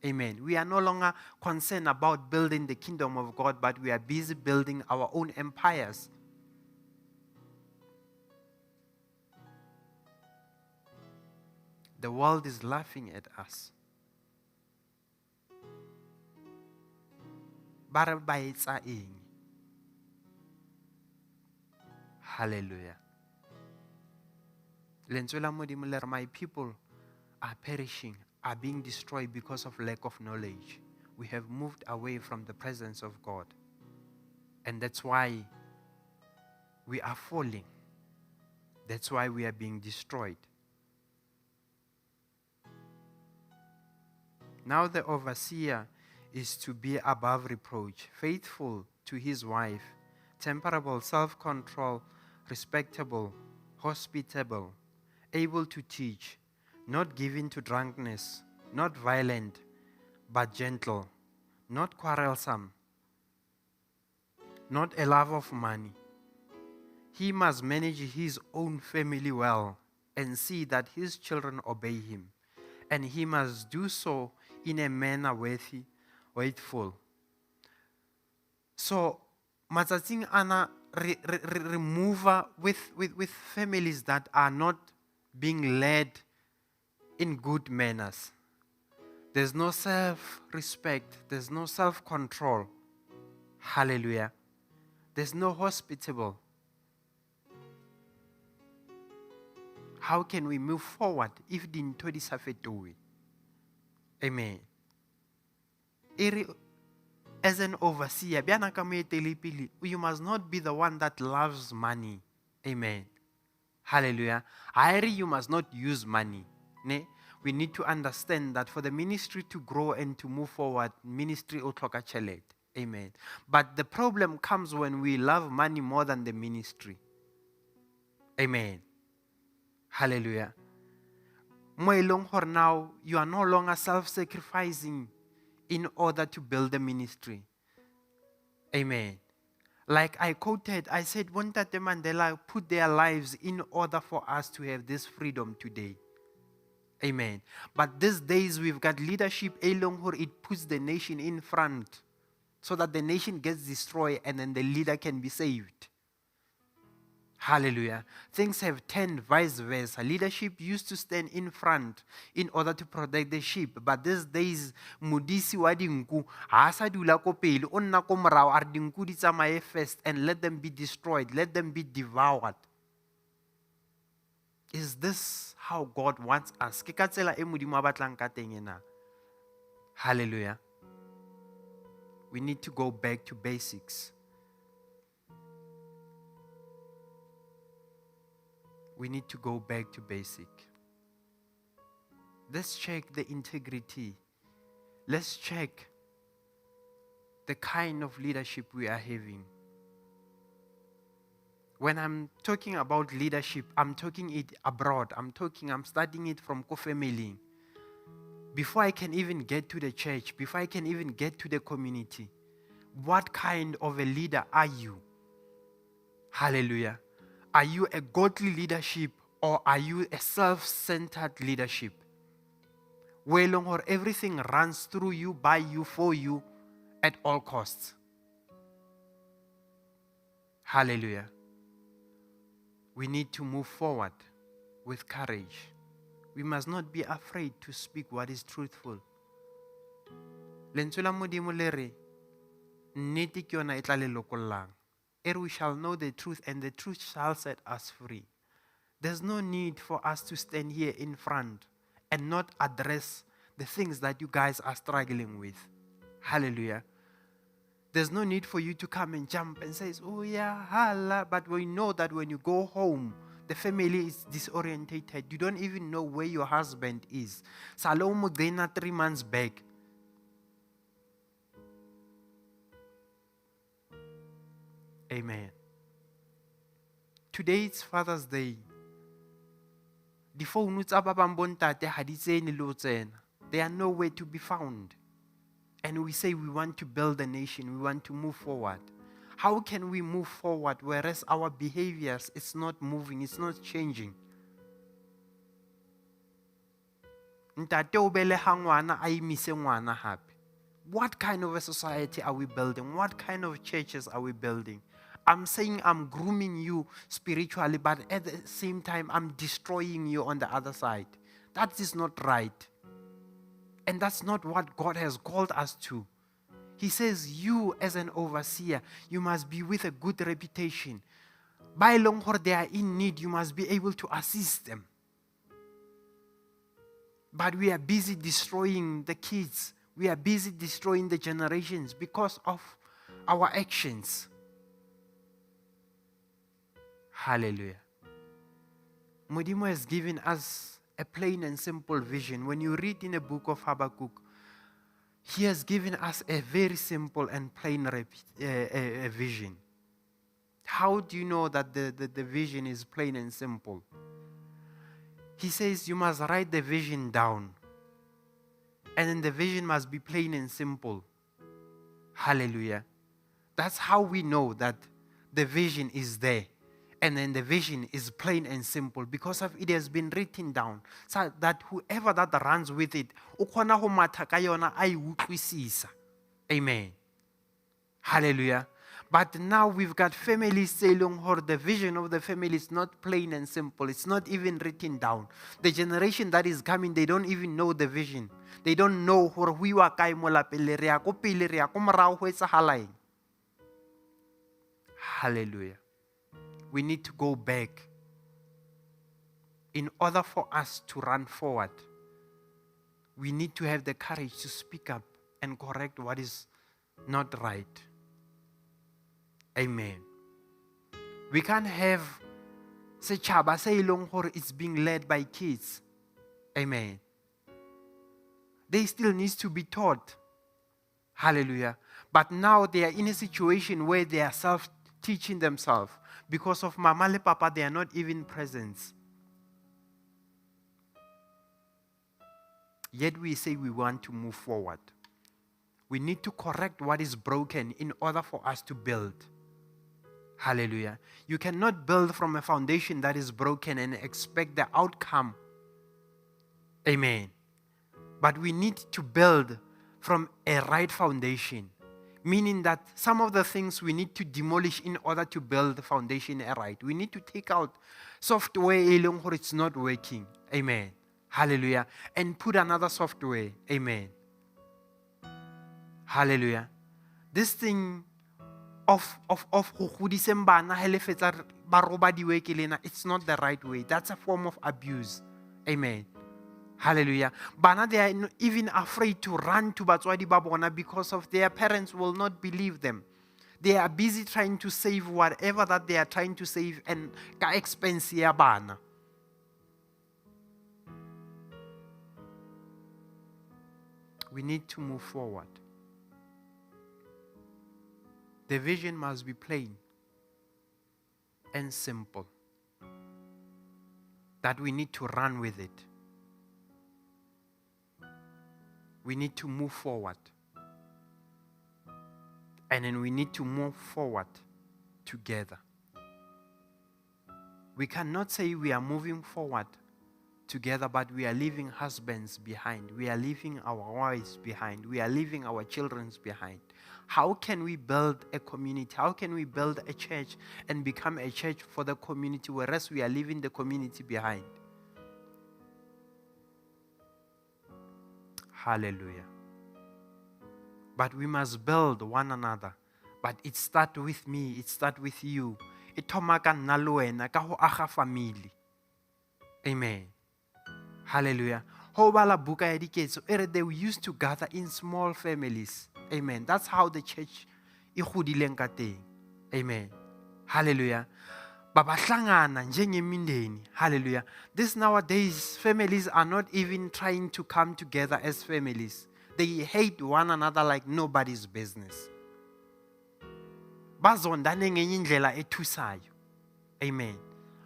D: Amen. We are no longer concerned about building the kingdom of God, but we are busy building our own empires. The world is laughing at us. Hallelujah. My people are perishing, are being destroyed because of lack of knowledge. We have moved away from the presence of God. And that's why we are falling. That's why we are being destroyed. Now the overseer is to be above reproach, faithful to his wife, temperable, self-control, respectable, hospitable, able to teach, not given to drunkenness, not violent, but gentle, not quarrelsome, not a love of money. He must manage his own family well and see that his children obey him. And he must do so in a manner worthy, waitful. So, matsatsing ana remove with families that are not being led in good manners. There's no self-respect. There's no self-control. Hallelujah. There's no hospitable. How can we move forward if dintho di sa fetohe? Amen. As an overseer, you must not be the one that loves money. Amen. Hallelujah. You must not use money. Ne? We need to understand that for the ministry to grow and to move forward, ministry o tlhoka tšhelete. Amen. But the problem comes when we love money more than the ministry. Amen. Hallelujah. Now, you are no longer self-sacrificing in order to build the ministry. Amen. Like I quoted, I said, Bontate Mandela put their lives in order for us to have this freedom today. Amen. But these days we've got leadership, it puts the nation in front so that the nation gets destroyed and then the leader can be saved. Hallelujah. Things have turned vice versa. Leadership used to stand in front in order to protect the sheep. But these days, mudisi wa dinku, asa dula ko pele, onna ko morao, ar dinku di tsamaye first and let them be destroyed. Let them be devoured. Is this how God wants us? Ke ka tsela e Modimo a batlang ka teng ena. Hallelujah. We need to go back to basics. We need to go back to basic. Let's check the integrity. Let's check the kind of leadership we are having. When I'm talking about leadership, I'm talking it abroad. I'm studying it from co-family. Before I can even get to the church, before I can even get to the community, what kind of a leader are you? Hallelujah. Are you a godly leadership or are you a self-centered leadership? Where everything runs through you, by you, for you, at all costs. Hallelujah. We need to move forward with courage. We must not be afraid to speak what is truthful. Lentswe la Modimo le re, nnete ke yona e tla le lokollang. We shall know the truth, and the truth shall set us free. There's no need for us to stand here in front and not address the things that you guys are struggling with. Hallelujah. There's no need for you to come and jump and say, oh yeah, hala. But we know that when you go home, the family is disorientated. You don't even know where your husband is. Salomo Dena 3 months back. Amen. Today it's Father's Day. The phone they are nowhere to be found. And we say we want to build a nation, we want to move forward. How can we move forward whereas our behaviors, it's not moving, it's not changing? What kind of a society are we building? What kind of churches are we building? I'm saying I'm grooming you spiritually, but at the same time, I'm destroying you on the other side. That is not right. And that's not what God has called us to. He says, you as an overseer, you must be with a good reputation. By long or they are in need, you must be able to assist them. But we are busy destroying the kids. We are busy destroying the generations because of our actions. Hallelujah. Modimo has given us a plain and simple vision. When you read in the book of Habakkuk, he has given us a very simple and plain vision. How do you know that the vision is plain and simple? He says you must write the vision down. And then the vision must be plain and simple. Hallelujah. That's how we know that the vision is there. And then the vision is plain and simple because of it has been written down. So that whoever that runs with it, o kgona go matha ka yona a e utlwisisa. Amen. Hallelujah. But now we've got families saying, or the vision of the family is not plain and simple. It's not even written down. The generation that is coming, they don't even know the vision. They don't know gore we wa kae mo lapeng re ya go pele re ya go morago go etsagala eng. Hallelujah. We need to go back in order for us to run forward. We need to have the courage to speak up and correct what is not right. Amen. We can't have setšhaba se e leng gore it's being led by kids. Amen. They still need to be taught. Hallelujah. But now they are in a situation where they are self-teaching themselves. Because of mama and papa, they are not even present. Yet we say we want to move forward. We need to correct what is broken in order for us to build. Hallelujah. You cannot build from a foundation that is broken and expect the outcome. Amen. But we need to build from a right foundation. Meaning that some of the things we need to demolish in order to build the foundation right. We need to take out software it's not working. Amen. Hallelujah. And put another software. Amen. Hallelujah. This thing of it's not the right way. That's a form of abuse. Amen. Hallelujah. Bana, they are even afraid to run to batswadi ba bona because of their parents will not believe them. They are busy trying to save whatever that they are trying to save and ka expense ya bana. We need to move forward. The vision must be plain and simple. That we need to run with it. We need to move forward. And then we need to move forward together. We cannot say we are moving forward together, but we are leaving husbands behind. We are leaving our wives behind. We are leaving our children behind. How can we build a community? How can we build a church and become a church for the community, whereas we are leaving the community behind? Hallelujah. But we must build one another. But it starts with me. It starts with you. It tomaka naloena ka ho aga family. Amen. Hallelujah. Ho bala buka ya diketso ere they used to gather in small families. Amen. That's how the church e godileng ka teng. Amen. Hallelujah. Babahlangana njengemindeni. Hallelujah. This nowadays, families are not even trying to come together as families. They hate one another like nobody's business. Bazondane ngenye indlela ethusayo. Amen.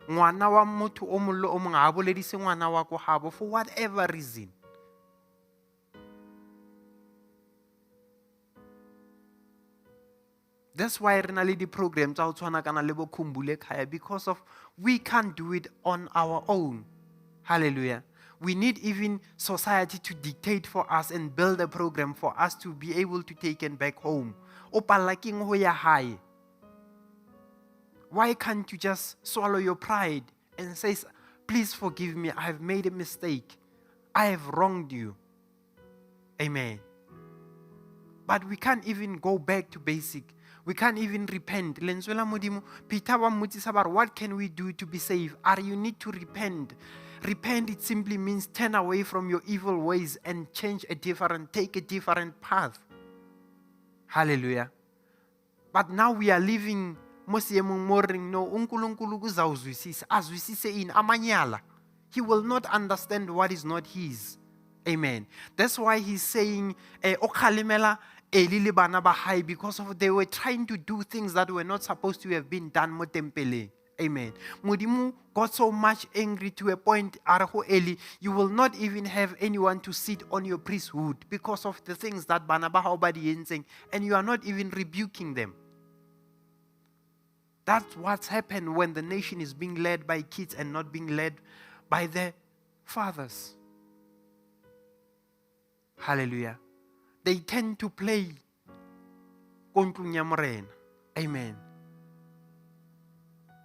D: Ngwana wa motho o mollo o mong a boledise ngwana wa go habo for whatever reason. That's why re na le di-programs tsa go tshwana kana le bo Khumbule Khaya, because of we can't do it on our own. Hallelujah. We need even society to dictate for us and build a program for us to be able to take it back home. O palla ke eng ho ya hae? Why can't you just swallow your pride and say, please forgive me, I have made a mistake. I have wronged you. Amen. But we can't even go back to basic. We can't even repent. What can we do to be saved? You need to repent. Repent, it simply means turn away from your evil ways and take a different path. Hallelujah. But now we are living he will not understand what is not his. Amen. That's why he's saying, Eli le bana ba hae, because of they were trying to do things that were not supposed to have been done mo tempeleng. Amen. Modimo got so much angry to a point, Araho Eli, you will not even have anyone to sit on your priesthood because of the things that bana ba hao ba di entseng, and you are not even rebuking them. That's what's happened when the nation is being led by kids and not being led by their fathers. Hallelujah. They tend to play kontlong ya morena. Amen.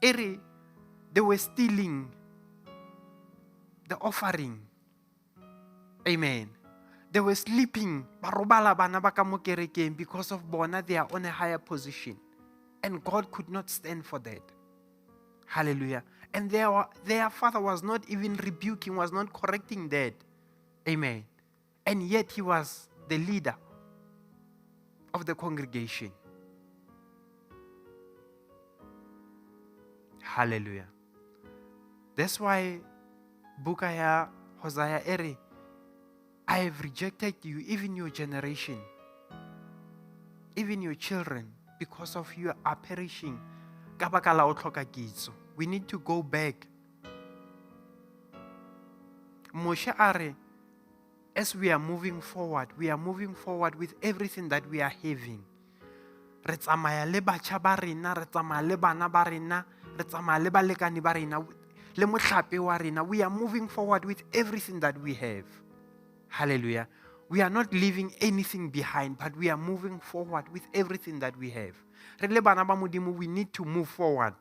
D: They were stealing the offering. Amen. They were sleeping. Barobala bana ba ka mo kerekeng because of bona they are on a higher position. And God could not stand for that. Hallelujah. And their father was not even rebuking, was not correcting that. Amen. And yet he was the leader of the congregation. Hallelujah. That's why Bukaya Hosea ere, I have rejected you, even your generation, even your children, because of you are perishing. We need to go back. Moshe are, as we are moving forward with everything that we are having. Re tsamaya le batjha ba rena, re tsamaya le bana ba rena, re tsamaya le balekane ba rena, le mohlape wa rena. We are moving forward with everything that we have. Hallelujah. We are not leaving anything behind, but we are moving forward with everything that we have. Re le bana ba Modimo, we need to move forward.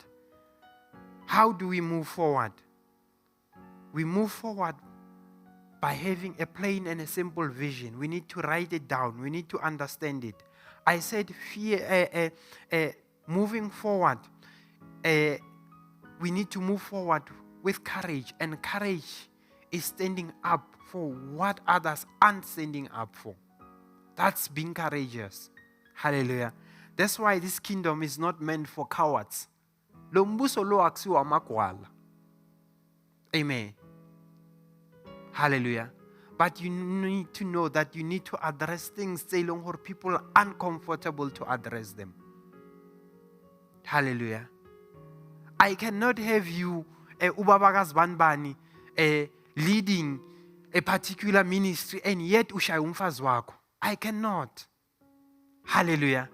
D: How do we move forward? We move forward by having a plain and a simple vision. We need to write it down. We need to understand it. I said moving forward, we need to move forward with courage. And courage is standing up for what others aren't standing up for. That's being courageous. Hallelujah. That's why this kingdom is not meant for cowards. Lo mbuso lo aksiwa makwala. Amen. Hallelujah. But you need to know that you need to address things where people are uncomfortable to address them. Hallelujah. I cannot have you, Ubabagas Banbani, leading a particular ministry and yet ushayumfazwako. I cannot. Hallelujah.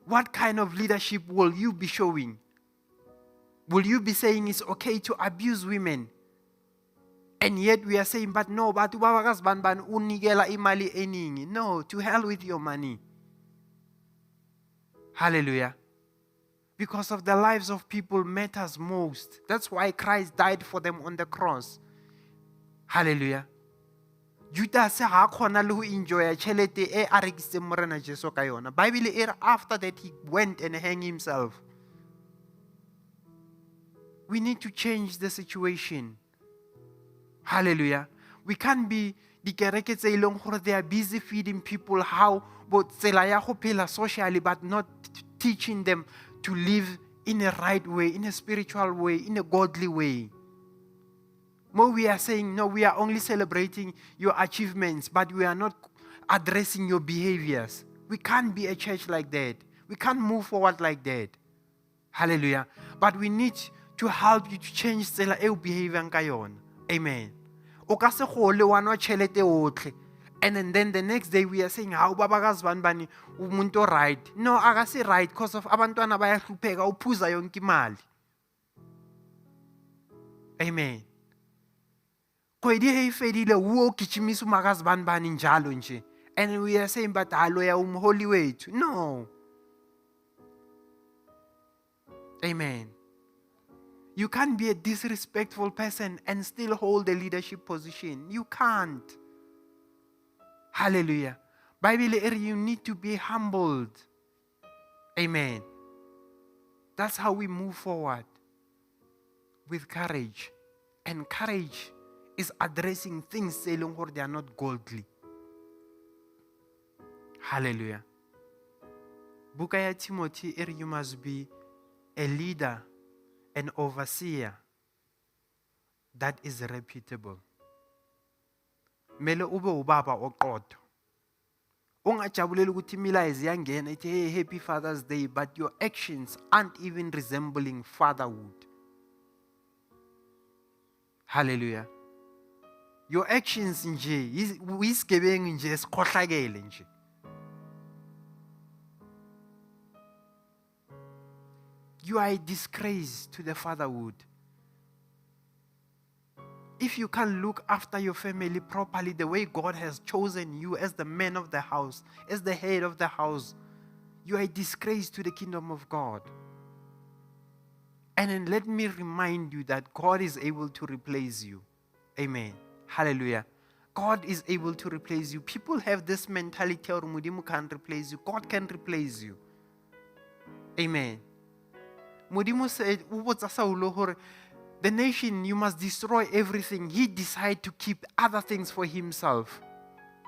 D: What kind of leadership will you be showing? Will you be saying it's okay to abuse women? And yet we are saying, but no, but ubabagas banban unigela imali eningi. No, to hell with your money. Hallelujah. Because of the lives of people matters most. That's why Christ died for them on the cross. Hallelujah. Judas se ha khona le ho enjoy chelete e a rekise morena Jesu ka yona. Bible e after that he went and hanged himself. We need to change the situation. Hallelujah. We can't be di kereke tse ileng gore they are busy feeding people how but tsela ya go phela socially but not teaching them to live in a right way, in a spiritual way, in a godly way. More we are saying, no, we are only celebrating your achievements, but we are not addressing your behaviors. We can't be a church like that. We can't move forward like that. Hallelujah. But we need to help you to change tsela e o behaving ka yona. Amen. O ka se gole wa no chelete otlhe. And then the next day we are saying, how babakazi bani umuntu right. No, akasi right because of abantwana bayahlupheka uphuza yonke imali. Amen. Kwedi he fedile wo kichimisa umakazi bani njalo nje. And we are saying, but haloya umholi wethu. No. Amen. You can't be a disrespectful person and still hold a leadership position. You can't. Hallelujah. Bible, you need to be humbled. Amen. That's how we move forward with courage. And courage is addressing things saying they are not godly. Hallelujah. Bukaya Timothy, you must be a leader, an overseer that is reputable. Mele ube ubaba oqotho ungajabuleli ukuthi imilayezo iyangena ithi hey, happy Father's Day, but your actions aren't even resembling fatherhood. Hallelujah. Your actions nje uyisigebengu nje esikhohlakele nje. You are a disgrace to the fatherhood. If you can't look after your family properly the way God has chosen you as the man of the house, as the head of the house, you are a disgrace to the kingdom of God. And then let me remind you that God is able to replace you. Amen. Hallelujah. God is able to replace you. People have this mentality, or Mudimu can't replace you. God can replace you. Amen. Mudimu said, the nation, you must destroy everything. He decided to keep other things for himself.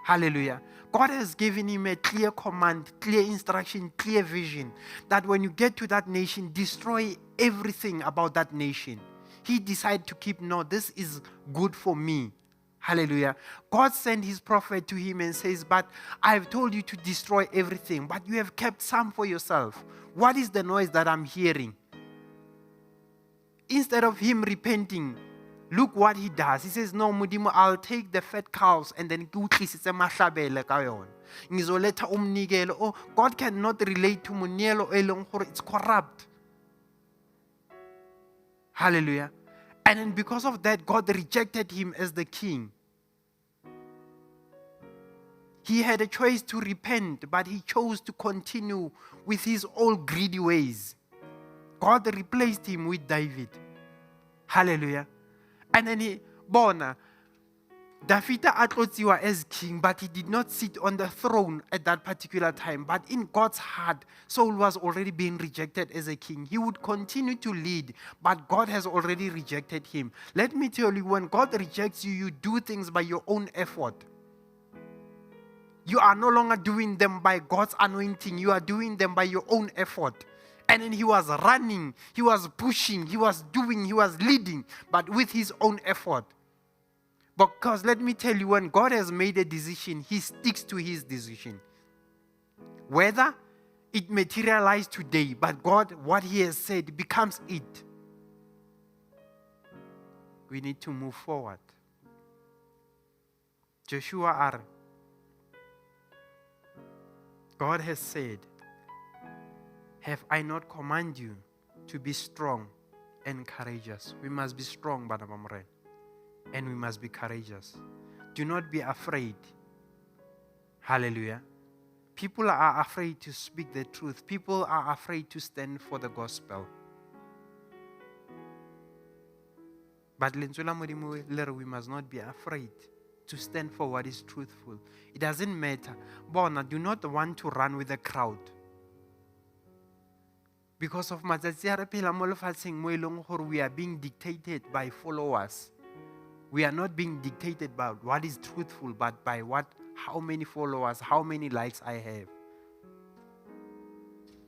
D: Hallelujah. God has given him a clear command, clear instruction, clear vision that when you get to that nation, destroy everything about that nation. He decided to keep, no, this is good for me. Hallelujah. God sent his prophet to him and says, but I've told you to destroy everything, but you have kept some for yourself. What is the noise that I'm hearing? Instead of him repenting, look what he does. He says, no, Mudimu, I'll take the fat cows and then oh, God cannot relate to Munielo elong, it's corrupt. Hallelujah. And then because of that, God rejected him as the king. He had a choice to repent, but he chose to continue with his old greedy ways. God replaced him with David. Hallelujah. And then David atlotsiwa as king, but he did not sit on the throne at that particular time. But in God's heart, Saul was already being rejected as a king. He would continue to lead, but God has already rejected him. Let me tell you, when God rejects you, you do things by your own effort. You are no longer doing them by God's anointing. You are doing them by your own effort. And then he was running, he was pushing, he was doing, he was leading, but with his own effort. Because let me tell you, when God has made a decision, he sticks to his decision. Whether it materialized today, but God, what he has said becomes it. We need to move forward. Joshua R. God has said, have I not commanded you to be strong and courageous? We must be strong, Badabamre, and we must be courageous. Do not be afraid. Hallelujah. People are afraid to speak the truth. People are afraid to stand for the gospel. But we must not be afraid to stand for what is truthful. It doesn't matter. Bona, do not want to run with the crowd. Because of we are being dictated by followers. We are not being dictated by what is truthful, but by how many followers, how many likes I have.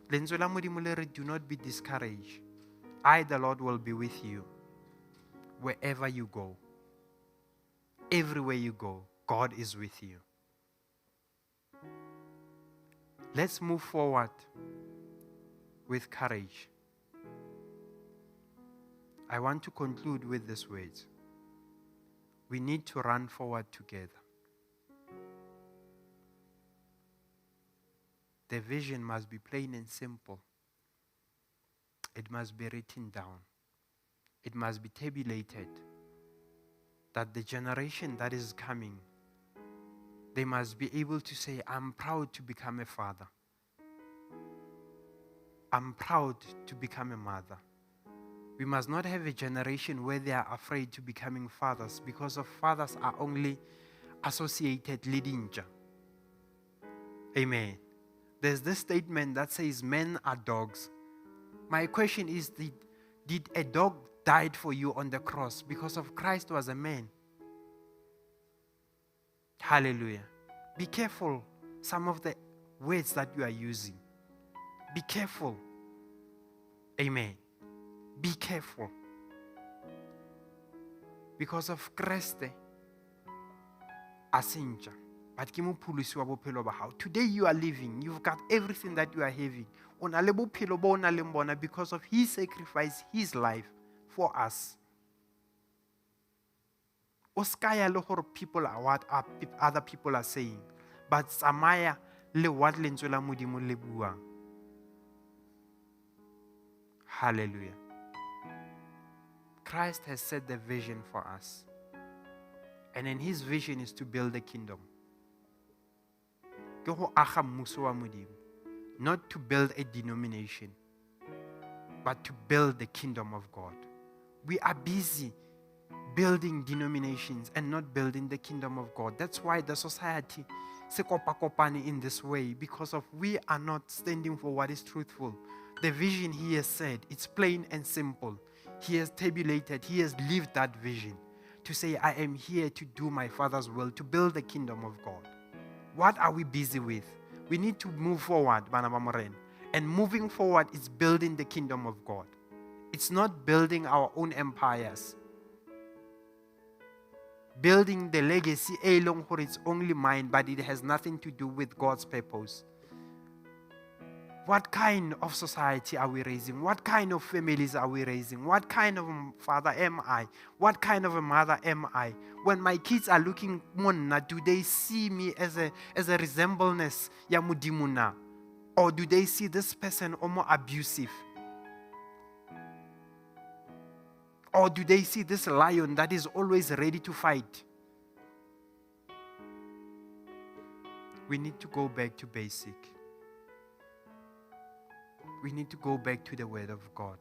D: Do not be discouraged. I, the Lord, will be with you wherever you go. Everywhere you go, God is with you. Let's move forward with courage. I want to conclude with these words. We need to run forward together. The vision must be plain and simple. It must be written down. It must be tabulated. That the generation that is coming, they must be able to say, I'm proud to become a father. I'm proud to become a mother. We must not have a generation where they are afraid to becoming fathers because of fathers are only associated leading. Amen. There's this statement that says men are dogs. My question is, did a dog die for you on the cross because of Christ was a man? Hallelujah. Be careful some of the words that you are using. Be careful. Amen. Be careful. Because of Christ, asinja. But ke mopholosi wa bophelo ba hao. Today you are living. You've got everything that you are having. O na le bophelo bo o nang le bona because of His sacrifice, His life for us. O ska ya le gore people are what other people are saying. But tsamaya le what lentswe la Modimo le buang. Hallelujah. Christ has set the vision for us. And in His vision is to build a kingdom. Ke go aga mmuso wa Modimo. Not to build a denomination, but to build the kingdom of God. We are busy building denominations and not building the kingdom of God. That's why the society se kopa-kopane in this way, because of we are not standing for what is truthful. The vision He has said, it's plain and simple. He has tabulated, He has lived that vision to say, I am here to do my Father's will, to build the kingdom of God. What are we busy with? We need to move forward, Bana ba Morena. And moving forward is building the kingdom of God. It's not building our own empires. Building the legacy along for its only mine, but it has nothing to do with God's purpose. What kind of society are we raising? What kind of families are we raising? What kind of father am I? What kind of a mother am I? When my kids are looking monna, do they see me as a resemblance ya Modimo na? Or do they see this person more abusive? Or do they see this lion that is always ready to fight? We need to go back to basic. We need to go back to the Word of God.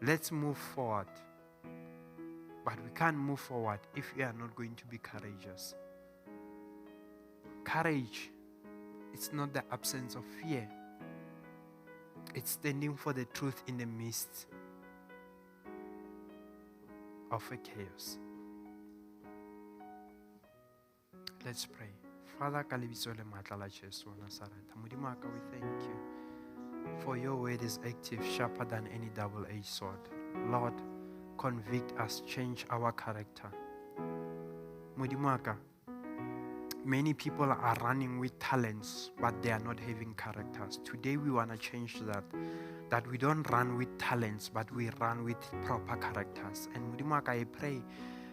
D: Let's move forward. But we can't move forward if we are not going to be courageous. Courage, it's not the absence of fear. It's standing for the truth in the midst of a chaos. Let's pray. Father, ka lebitso le matla la Jesu wa Nazareth, Modimo wa ka, we thank you for your word is active, sharper than any double-edged sword. Lord, convict us, change our character. Modimo wa ka, many people are running with talents, but they are not having characters. Today we want to change that we don't run with talents, but we run with proper characters. And Modimo wa ka, I pray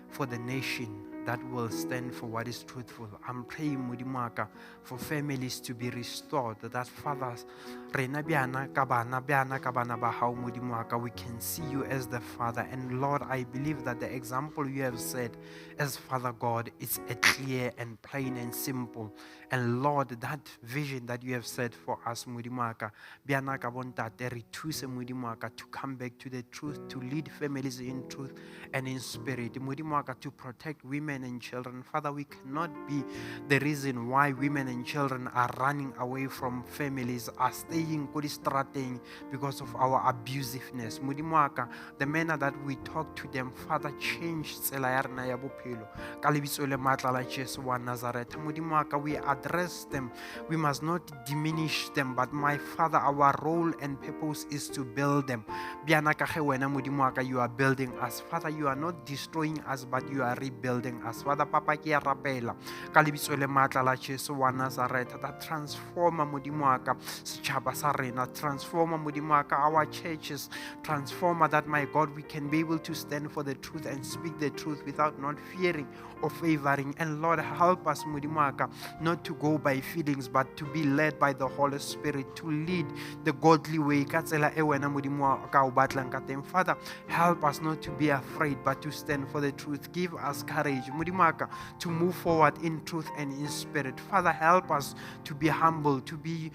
D: for the nation that will stand for what is truthful. I'm praying, Modimo wa ka, for families to be restored, that fathers, rena biana ka bana ba hao, Modimo wa ka, we can see you as the Father. And Lord, I believe that the example you have set as Father God is a clear and plain and simple. And Lord, that vision that you have set for us, Modimo wa ka, biana ka bontate re thuse, Modimo wa ka, to come back to the truth, to lead families in truth and in spirit. Modimo wa ka, to protect women and children. Father, we cannot be the reason why women and children are running away from families, are staying strateng because of our abusiveness. Modimo wa ka, the manner that we talk to them, Father, change tsela ya rena ya bophelo. Ka lebitso le matla la Jesu wa Nazareth, Modimo wa ka, we address them. We must not diminish them, but my Father, our role and purpose is to build them. Biana ka ge wena Modimo wa ka, you are building us. Father, you are not destroying us, but you are rebuilding us. Father, Papa, ke ya rapela ka lebitso le matla la Jesu wa Nazareth, that transforma Modimo wa ka setšhaba sa rena, transforma Modimo wa ka our churches, transforma that, my God, we can be able to stand for the truth and speak the truth without not fearing or favoring. And Lord, help us, Modimo wa ka, not to go by feelings, but to be led by the Holy Spirit, to lead the godly way ka tsela e wena Modimo wa ka o batlang ka teng. Father, help us not to be afraid, but to stand for the truth. Give us courage, Modimo wa ka, to move forward in truth and in spirit. Father, help us to be humble, to be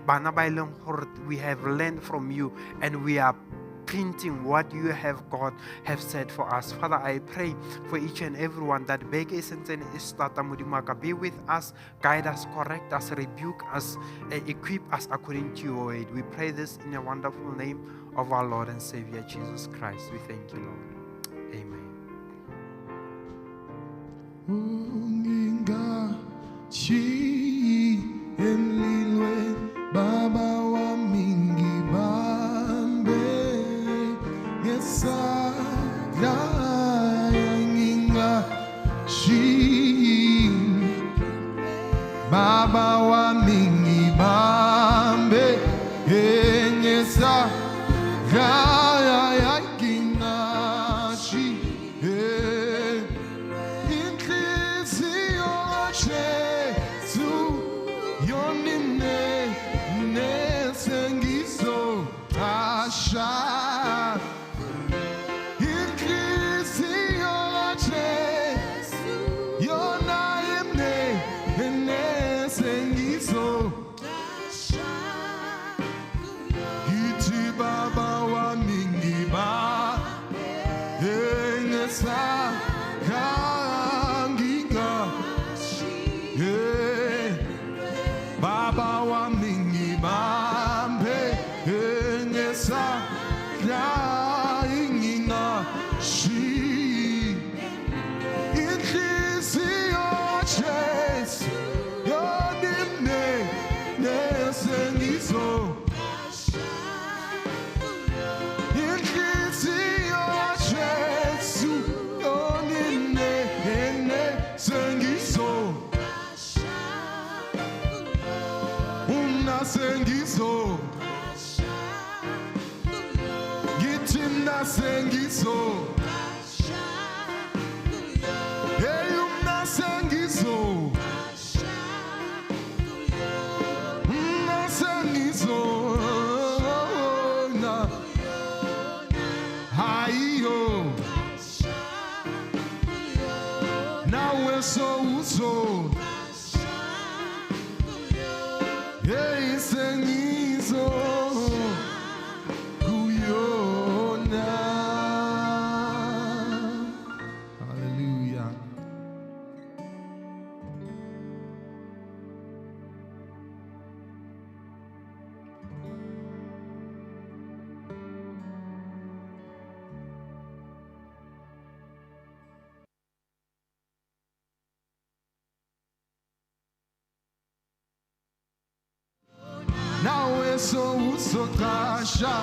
D: bana ba ileng gore we have learned from you and we are printing what you have, God, have said for us. Father, I pray for each and everyone that beg is and starta Modimo wa ka, be with us, guide us, correct us, rebuke us, equip us according to your word. We pray this in the wonderful name of our Lord and Savior Jesus Christ. We thank you, Lord. Amen.
B: Baba wa mingi bambe yesa ya nginga shi engesa gaya ginashi inhliziyyo Jesu yonine nesengizo asha inhliziyyo Jesu yona imne nesengizo Baba wa mingiba engesa kanginga Baba wa mingiba engesa kanginga shi inhliziyyo Jesu yonimne nesengizo Sengizo Gitimna sengizo Eyumna sengizo Na sengizo Na Hayo Na weso uso Hey, sengizo kuyona. Hallelujah. Nawe so usotasha